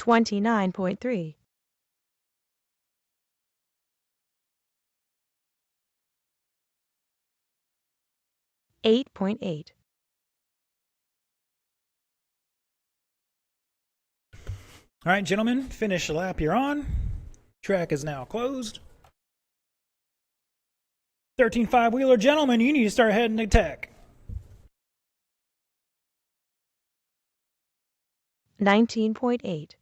29.3, 8.8, All right, gentlemen, finish the lap you're on. Track is now closed. 13 5-wheeler gentlemen, you need to start heading to tech. 19.8,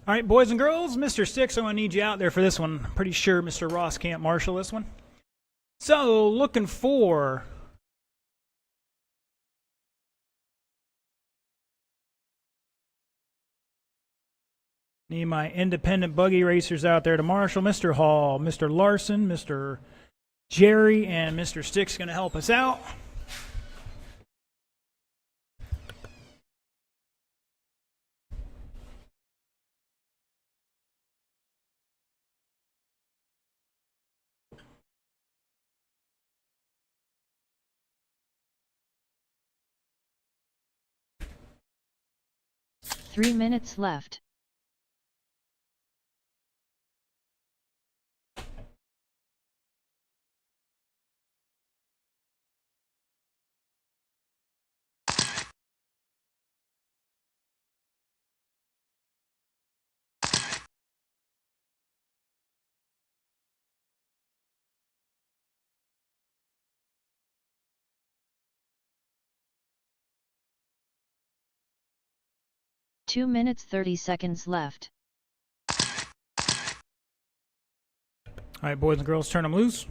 All right, boys and girls, Mr. Six, I'm going to need you out there for this one. Pretty sure Mr. Ross can't marshal this one. So, looking for need my independent buggy racers out there to marshal. Mr. Hall, Mr. Larson, Mr. Jerry, and Mr. Sticks going to help us out. Three minutes left. Two minutes 30 seconds left. All right, boys and girls, turn them loose.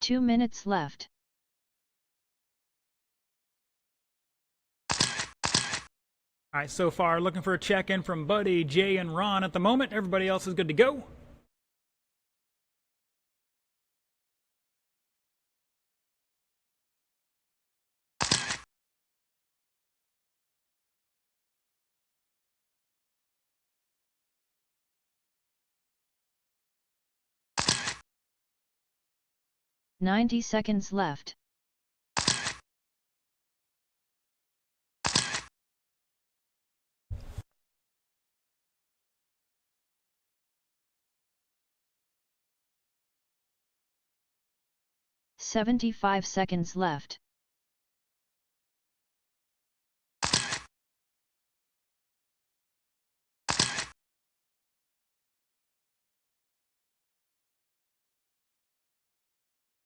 2 minutes left. All right, so far, looking for a check-in from Buddy, Jay, and Ron at the moment. Everybody else is good to go. "90 seconds left. "75 seconds left.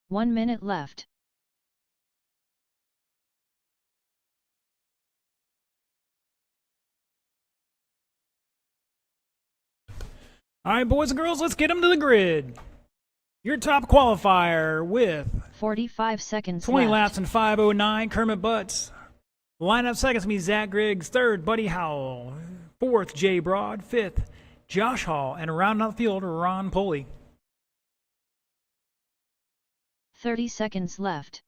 "1 minute left. All right, boys and girls, let's get them to the grid. Your top qualifier with 45 seconds 20 left. laps and 5:09, Kermit Butts. Lineup seconds be Zach Griggs. Third, Buddy Howell. Fourth, Jay Broad. Fifth, Josh Hall. And rounding out the field, Ron Poley. 30 seconds left.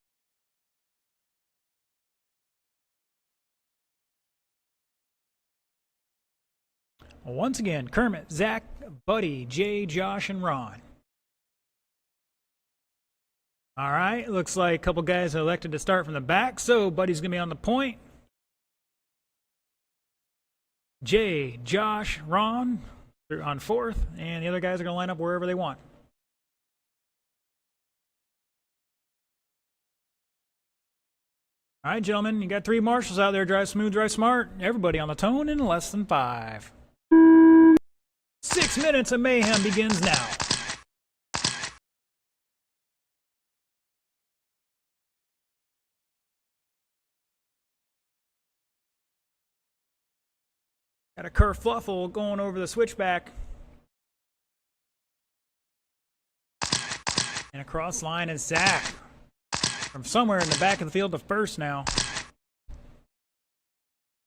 Once again, Kermit, Zach, Buddy, Jay, Josh, and Ron. All right, looks like a couple guys elected to start from the back, so Buddy's going to be on the point. Jay, Josh, Ron are on fourth, and the other guys are going to line up wherever they want. All right, gentlemen, you got 3 marshals out there. Drive smooth, drive smart. Everybody on the tone in less than 5. 6 minutes of mayhem begins now. Got a kerfluffle going over the switchback. And across line is Zach. From somewhere in the back of the field to first now.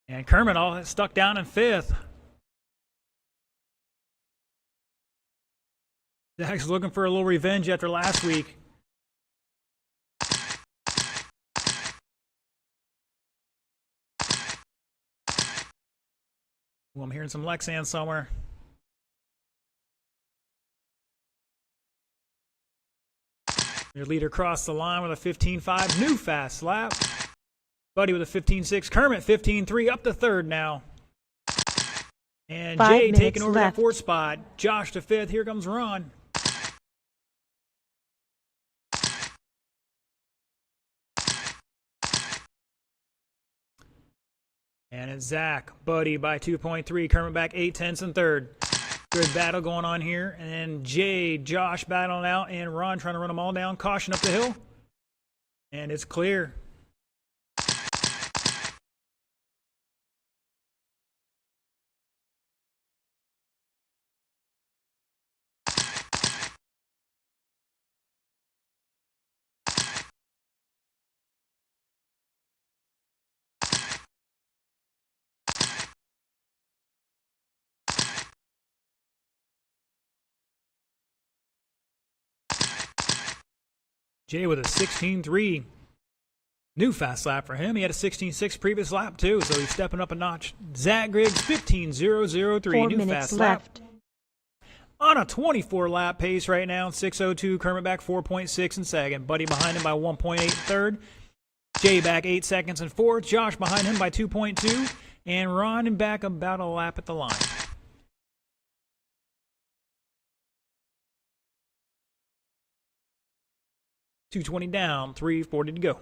And Kermit all stuck down in 5th. Zach's looking for a little revenge after last week. Well, I'm hearing some Lexan somewhere. Your leader crossed the line with a 15.5, new fast lap. Buddy with a 15.6, Kermit 15.3, up to third now. And 5 Jay minutes taking over left. that 4th spot. Josh to 5th, here comes Ron. And it's Zach, Buddy by 2.3, Kermit back 8/10 in third. Good battle going on here. And then Jay, Josh battling out, and Ron trying to run them all down. Caution up the hill. And it's clear. Jay with a 16.3. New fast lap for him. He had a 16.6 previous lap too, so he's stepping up a notch. Zach Griggs 15.003. 4 New minutes fast lap. left. On a 24 lap pace right now. 6:02. Kermit back 4.6 in second. Buddy behind him by 1.8 in third. Jay back 8 seconds in fourth. Josh behind him by 2.2. And Ron back about a lap at the line. .220 down, 3:40 to go.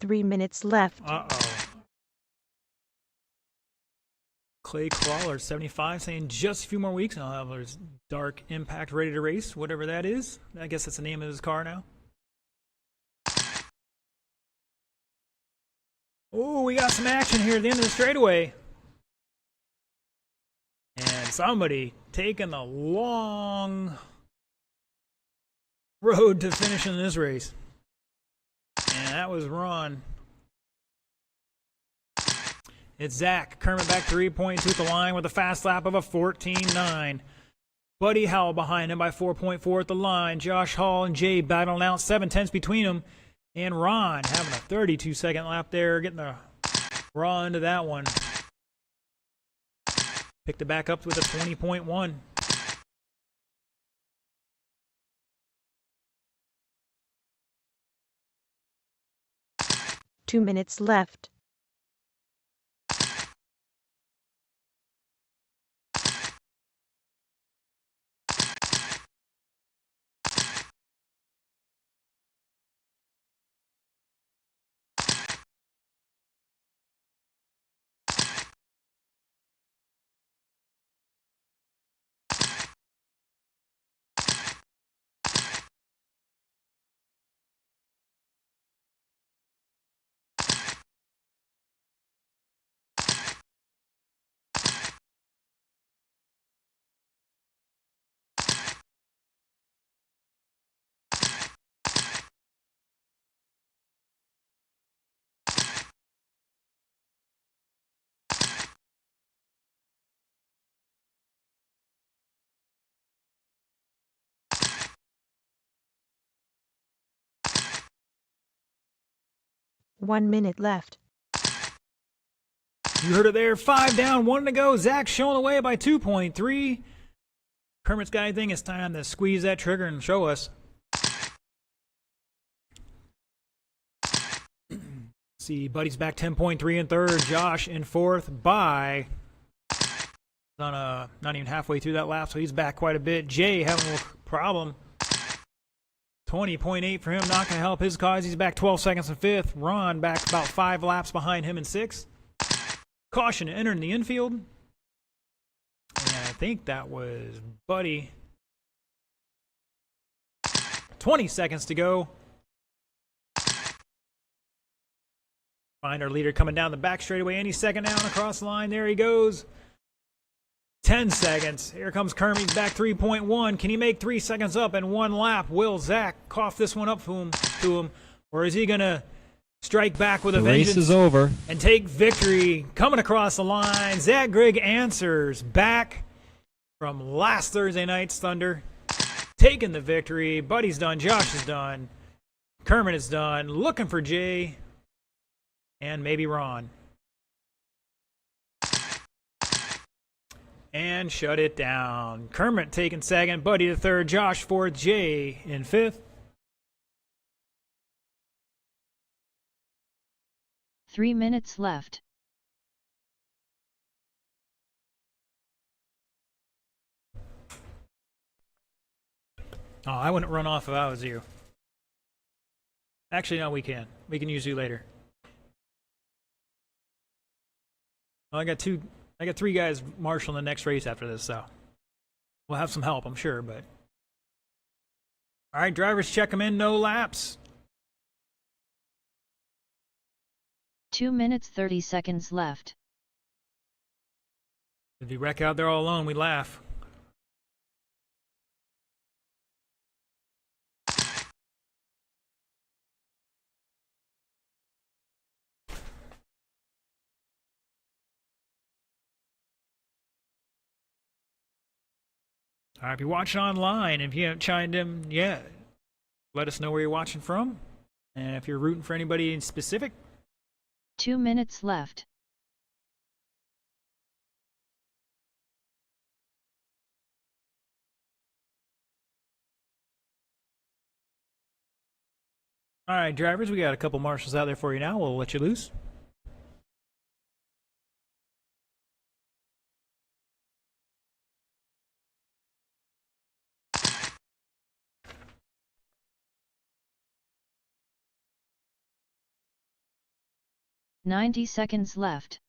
Three minutes left. Uh-oh. Clay Crawler, 75, saying just a few more weeks and I'll have his Dark Impact ready to race, whatever that is. I guess that's the name of his car now. Oh, we got some action here at the end of the straightaway. And somebody taking the long road to finishing this race. And that was Ron. It's Zach. Kermit back 3.2 at the line with a fast lap of a 14.9. Buddy Howell behind him by 4.4 at the line. Josh Hall and Jay battling out 7/10 between them. And Ron having a 32-second lap there, getting the raw into that one. Picked it back up with a 20.1. Two minutes left. One minute left. You heard it there. 5 down, 1 to go. Zach showing away by 2.3. Kermit's got anything. It's time to squeeze that trigger and show us. See, Buddy's back 10.3 in third. Josh in fourth by on not even halfway through that lap, so he's back quite a bit. Jay having a little problem. 20.8 for him, not going to help his cause. He's back 12 seconds in fifth. Ron back about 5 laps behind him in sixth. Caution entering the infield. And I think that was Buddy. 20 seconds to go. Find our leader coming down the back straightaway. Any second down across the line. There he goes. 10 seconds. Here comes Kermit. He's back 3.1. Can he make 3 seconds up in 1 lap? Will Zach cough this one up to him? Or is he going to strike back with a vengeance? The race is over. And take victory. Coming across the line. Zach Grigg answers back from last Thursday night's Thunder. Taking the victory. Buddy's done. Josh is done. Kermit is done. Looking for Jay. And maybe Ron. And shut it down. Kermit taking second. Buddy to third. Josh fourth. Jay in fifth. 3 minutes left. Oh, I wouldn't run off if I was you. Actually, no, we can. We can use you later. Well, I got three guys marshaling the next race after this, so we'll have some help, I'm sure, but. All right, drivers, check them in. No laps. 2 minutes 30 seconds left. If you wreck out there all alone, we laugh. All right, if you're watching online, if you haven't chimed in yet, let us know where you're watching from. And if you're rooting for anybody in specific, 2 minutes left. all right, drivers, we got a couple marshals out there for you now. We'll let you loose. Ninety seconds left.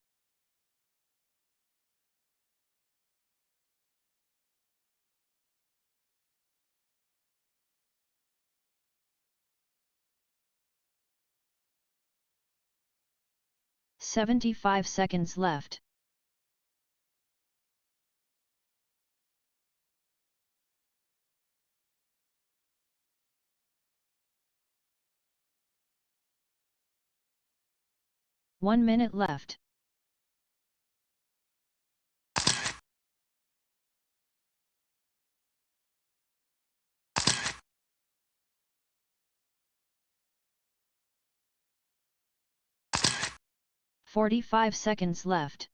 "75 seconds left. "1 minute left. "45 seconds left.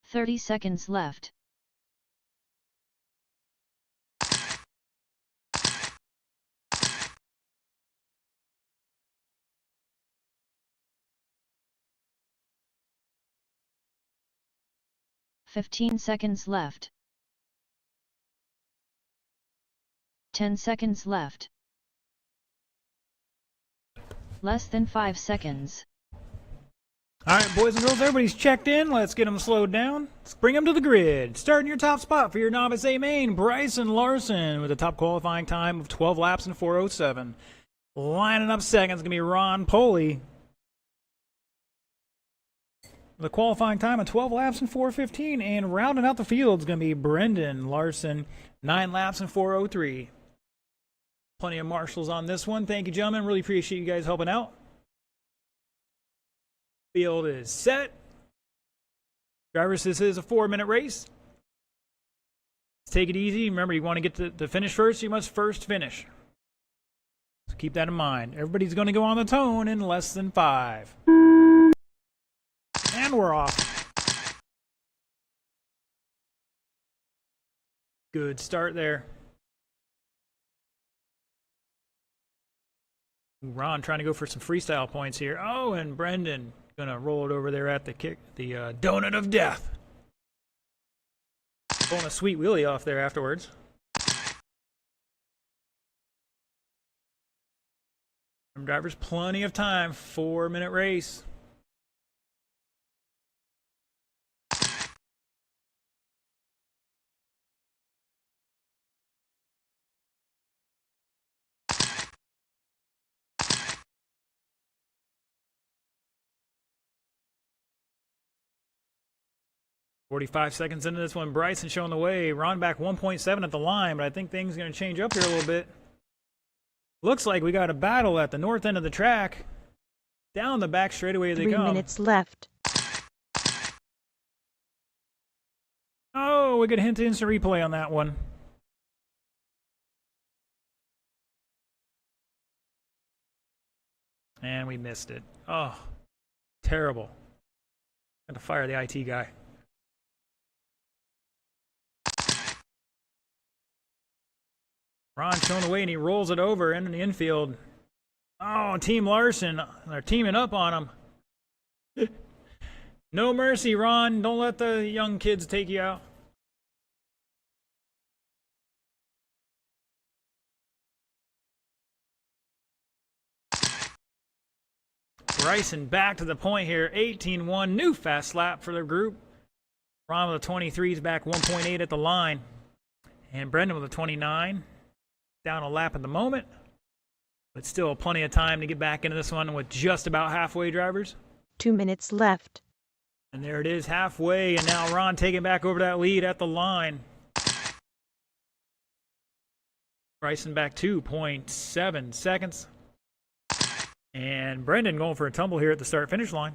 "30 seconds left. "15 seconds left. 10 seconds left. Less than 5 seconds. All right, boys and girls, everybody's checked in. Let's get them slowed down. Let's bring them to the grid. Starting your top spot for your novice A main, Bryson Larson with a top qualifying time of 12 laps and 4:07. Lining up second is going to be Ron Poley. The qualifying time of 12 laps and 4:15. And rounding out the field is going to be Brendan Larson, 9 laps and 4:03. Plenty of marshals on this one. Thank you, gentlemen. Really appreciate you guys helping out. Field is set. Drivers, this is a 4-minute race. Let's take it easy. Remember, you want to get to the finish first, you must first finish. So keep that in mind. Everybody's going to go on the tone in less than 5. And we're off. Good start there. Ron trying to go for some freestyle points here. Oh, and Brendan gonna roll it over there at the kick, the donut of death. Pulling a sweet wheelie off there afterwards. Drivers, plenty of time. 4-minute race. "45 seconds into this one, Bryson showing the way. Ron back 1.7 at the line, but I think things are going to change up here a little bit. Looks like we got a battle at the north end of the track. Down the back straightaway they 3 come. minutes left. Oh, we could hint instant replay on that one. And we missed it. Oh, terrible. Had to fire the IT guy. Ron showing away and he rolls it over into the infield. Oh, Team Larson. They're teaming up on him. No mercy, Ron. Don't let the young kids take you out. Bryson back to the point here. 18-1. New fast lap for the group. Ron with a 23 is back 1.8 at the line. And Brendan with a 29. Down a lap at the moment. But still plenty of time to get back into this one with just about halfway drivers. 2 minutes left. And there it is, halfway. And now Ron taking back over that lead at the line. Bryson back 2.7 seconds. And Brendan going for a tumble here at the start-finish line.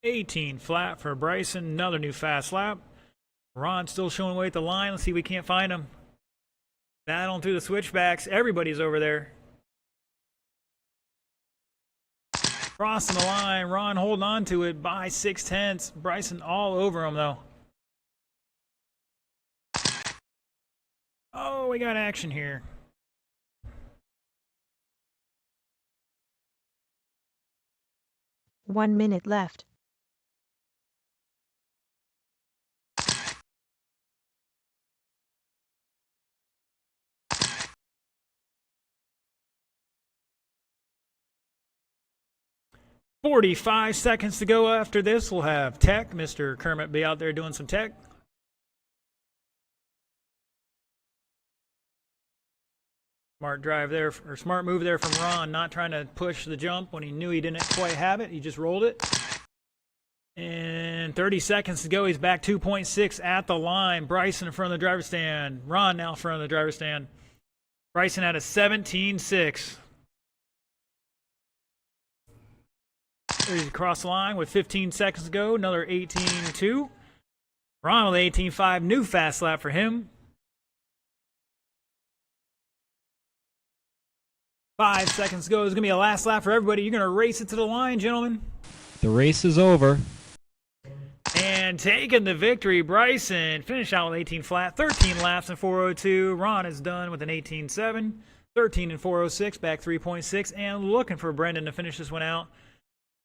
$18 flat for Bryson. Another new fast lap. Ron still showing away at the line. Let's see if we can't find him. Battling through the switchbacks. Everybody's over there. Crossing the line. Ron holding on to it by 0.6. Bryson all over him, though. Oh, we got action here. One minute left. $45 seconds to go after this. We'll have tech. Mr. Kermit be out there doing some tech. Smart drive there, or smart move there from Ron, not trying to push the jump when he knew he didn't quite have it. He just rolled it. And 30 seconds to go. He's back 2.6 at the line. Bryson in front of the driver's stand. Ron now in front of the driver's stand. Bryson had a 17.6. He's across the line with 15 seconds to go. Another 18.2. Ron with 18.5. New fast lap for him. 5 seconds to go. It's going to be a last lap for everybody. You're going to race it to the line, gentlemen. The race is over. And taking the victory, Bryson. Finish out with 18 flat. 13 laps in 4:02. Ron is done with an 18.7. 13 in 4:06. Back 3.6. And looking for Brendan to finish this one out.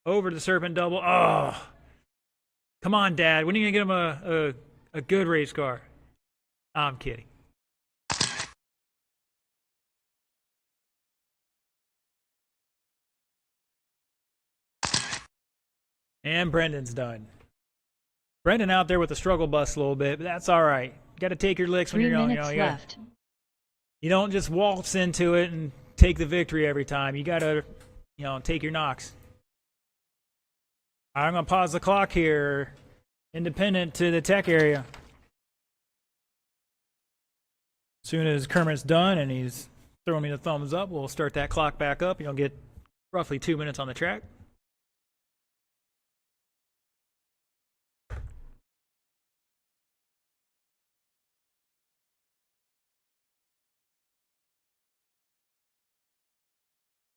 Over to the Serpent double. Oh, come on, Dad. When are you going to get him a good race car? I'm kidding. And Brendan's done. Brendan out there with the struggle bus a little bit, but that's all right. You got to take your licks when 3 you're young. minutes left. You don't just waltz into it and take the victory every time. You got to, take your knocks. I'm going to pause the clock here. Independent to the tech area. As soon as Kermit's done and he's throwing me the thumbs up, we'll start that clock back up. You'll get roughly 2 minutes on the track.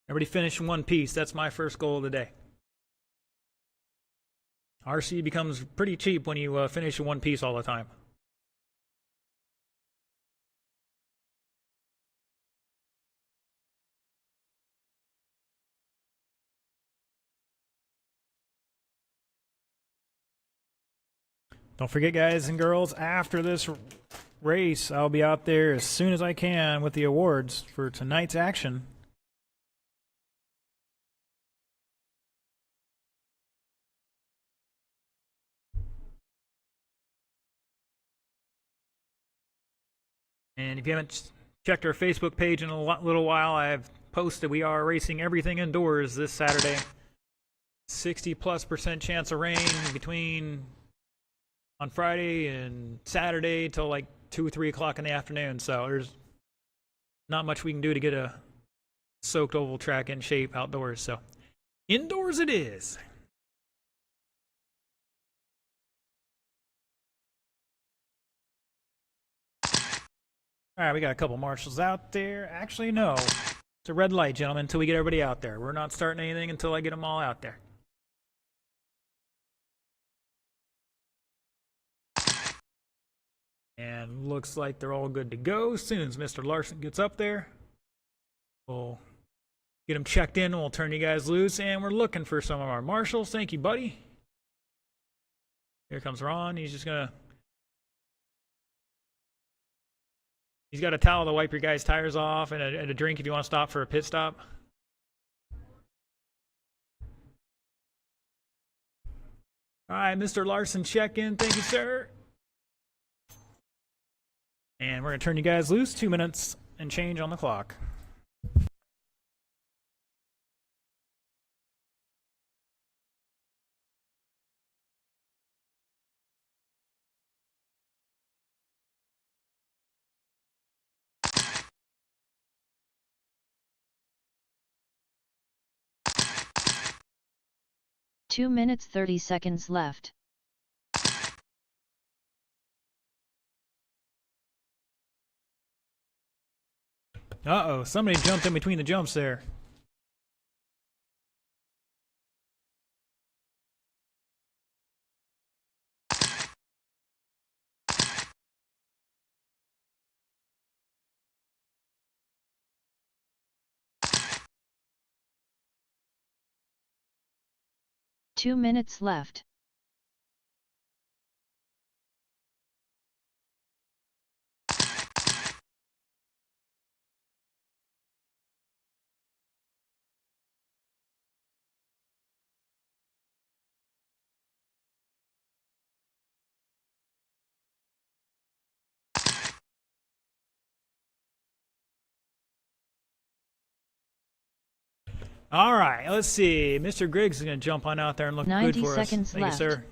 Everybody finish in one piece. That's my first goal of the day. RC becomes pretty cheap when you finish in one piece all the time. Don't forget, guys and girls, after this race, I'll be out there as soon as I can with the awards for tonight's action. And if you haven't checked our Facebook page in a little while, I've posted we are racing everything indoors this Saturday. 60+% chance of rain between on Friday and Saturday till like 2 or 3 o'clock in the afternoon. So there's not much we can do to get a soaked oval track in shape outdoors. So indoors it is. All right, we got a couple marshals out there. Actually, no. It's a red light, gentlemen, until we get everybody out there. We're not starting anything until I get them all out there. And looks like they're all good to go. As soon as Mr. Larson gets up there, we'll get him checked in and we'll turn you guys loose. And we're looking for some of our marshals. Thank you, buddy. Here comes Ron. He's just going to... He's got a towel to wipe your guys' tires off and a drink if you want to stop for a pit stop. All right, Mr. Larson, check in. Thank you, sir. And we're going to turn you guys loose. 2 minutes and change on the clock. Two minutes 30 seconds left. Uh-oh, somebody jumped in between the jumps there. Two minutes left. All right, let's see. Mr. Griggs is going to jump on out there and look 90 good for us. seconds Thank left. you, sir.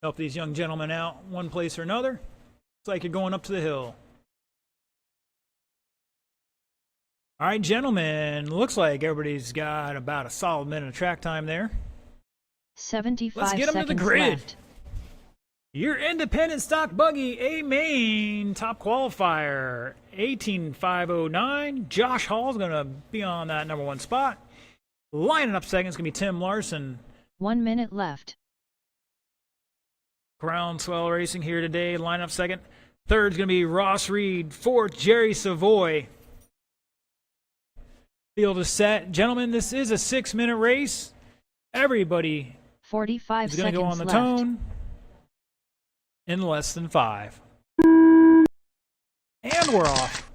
Help these young gentlemen out one place or another. Looks like you're going up to the hill. All right, gentlemen. Looks like everybody's got about a solid minute of track time there. 75 Let's get 'em to the seconds grid. left. Your independent stock buggy, A main top qualifier, 18509. Josh Hall's going to be on that number one spot. Lining up second is going to be Tim Larson. 1 minute left. Groundswell Racing here today. Line up second. Third's going to be Ross Reed. Fourth, Jerry Savoy. Field is set. Gentlemen, this is a 6-minute race. Everybody 45 is going seconds to go on the left. tone in less than 5. And we're off.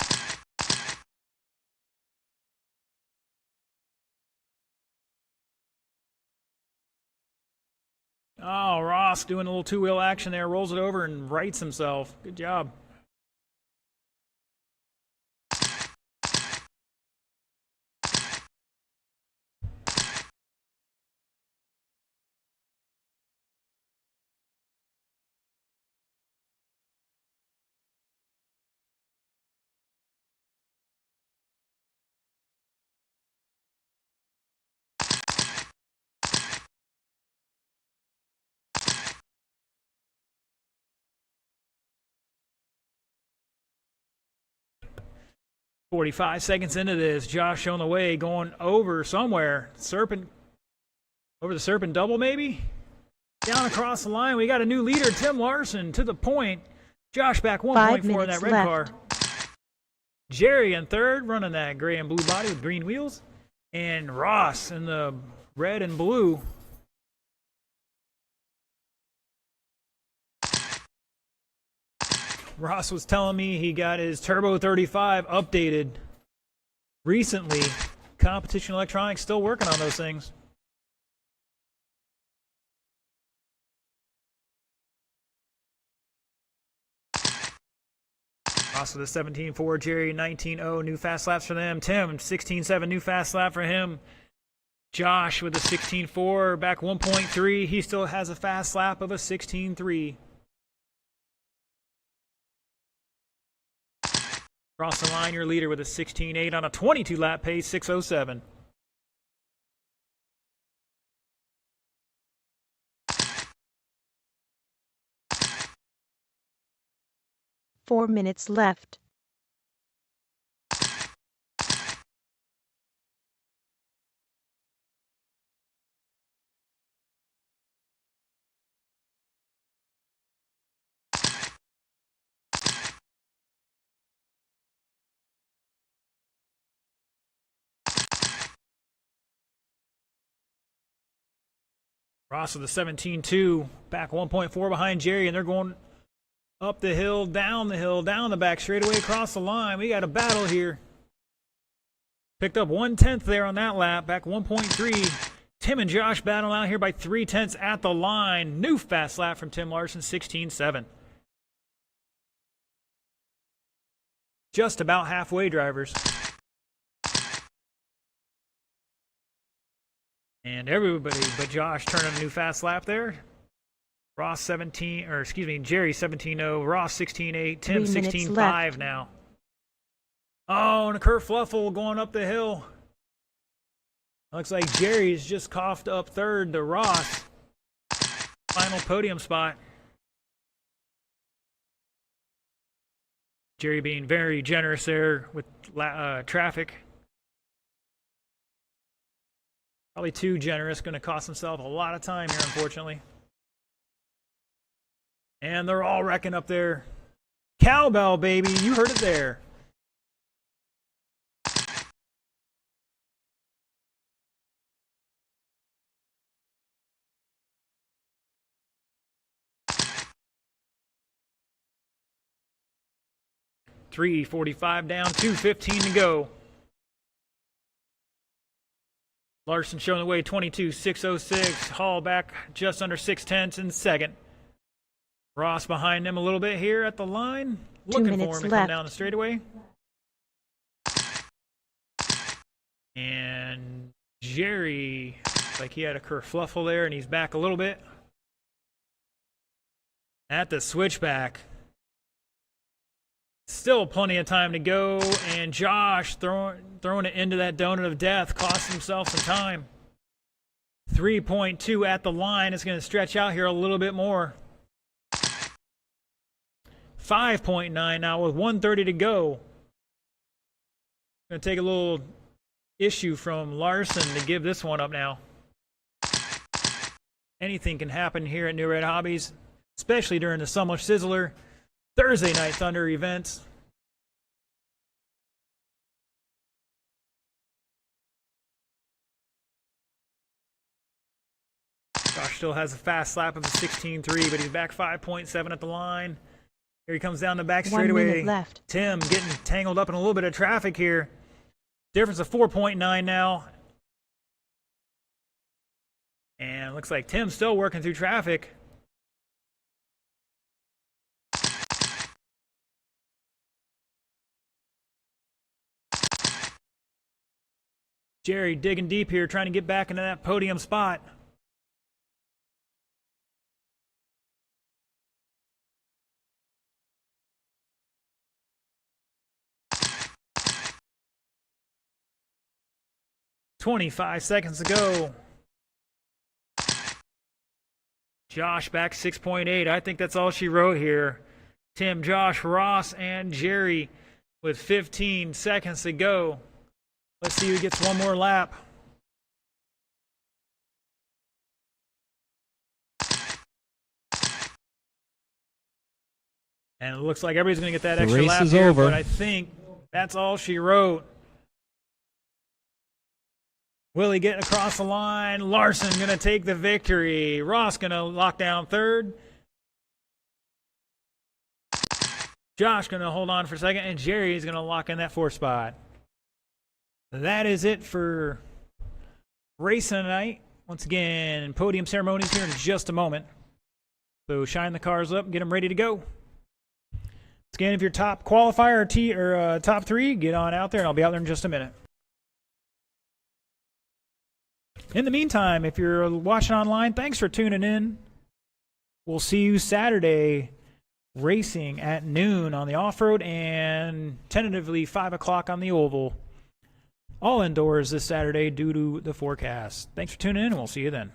Oh, Ross doing a little two-wheel action there, rolls it over and rights himself. Good job. "45 seconds into this, Josh showing the way, going over somewhere. Serpent, over the Serpent double maybe? Down across the line, we got a new leader, Tim Larson, to the point. Josh back 5 1.4 in that minutes red left. car. Jerry in third, running that gray and blue body with green wheels. And Ross in the red and blue. Ross was telling me he got his Turbo 35 updated recently. Competition Electronics still working on those things. Ross with a 17.4, Jerry 19.0, new fast laps for them. Tim, 16.7, new fast lap for him. Josh with a 16.4, back 1.3. He still has a fast lap of a 16.3. Across the line, your leader with a 16.8 on a 22 lap pace, 6:07. Four minutes left. Ross with a 17.2, back 1.4 behind Jerry, and they're going up the hill, down the back straightaway, across the line. We got a battle here. Picked up 1/10 there on that lap, back 1.3. Tim and Josh battle out here by 3/10 at the line. New fast lap from Tim Larson, 16.7. Just about halfway, drivers. And everybody but Josh turning a new fast lap there. Ross 17, or excuse me, Jerry 17.0, Ross 16.8, Tim 3 minutes 16.5 left. now. Oh, and a Kurt Fluffle going up the hill. Looks like Jerry's just coughed up third to Ross. Final podium spot. Jerry being very generous there with traffic. Probably too generous, going to cost himself a lot of time here, unfortunately. And they're all wrecking up there. Cowbell, baby, you heard it there. .345 down, 2:15 to go. Larson showing the way, 22.606. Hall back just under 6/10 in second. Ross behind him a little bit here at the line. 2 Looking for minutes him to come left. down the straightaway. And Jerry, like he had a kerfluffle there, and he's back a little bit. At the switchback. Still plenty of time to go, and Josh throwing it into that donut of death cost himself some time. 3.2 at the line. It's going to stretch out here a little bit more. 5.9 now with 1:30 to go. Going to take a little issue from Larson to give this one up now. Anything can happen here at New Red Hobbies, especially during the Summer Sizzler Thursday Night Thunder events. Josh still has a fast lap of a 16.3, but he's back 5.7 at the line. Here he comes down the back 1 straightaway. minute left. Tim getting tangled up in a little bit of traffic here. Difference of 4.9 now. And looks like Tim's still working through traffic. Jerry digging deep here, trying to get back into that podium spot. .25 seconds to go. Josh back 6.8. I think that's all she wrote here. Tim, Josh, Ross, and Jerry with 15 seconds to go. Let's see who gets one more lap. And it looks like everybody's going to get that The extra race lap is here, over. but I think that's all she wrote. Willie getting across the line. Larson going to take the victory. Ross going to lock down third. Josh going to hold on for second, and Jerry is going to lock in that fourth spot. That is it for racing tonight. Once again, podium ceremonies here in just a moment. So shine the cars up, get them ready to go. Once again, if you're top qualifier or top three, get on out there, and I'll be out there in just a minute. In the meantime, if you're watching online, thanks for tuning in. We'll see you Saturday racing at noon on the off-road and tentatively 5 o'clock on the oval. All indoors this Saturday due to the forecast. Thanks for tuning in, and we'll see you then.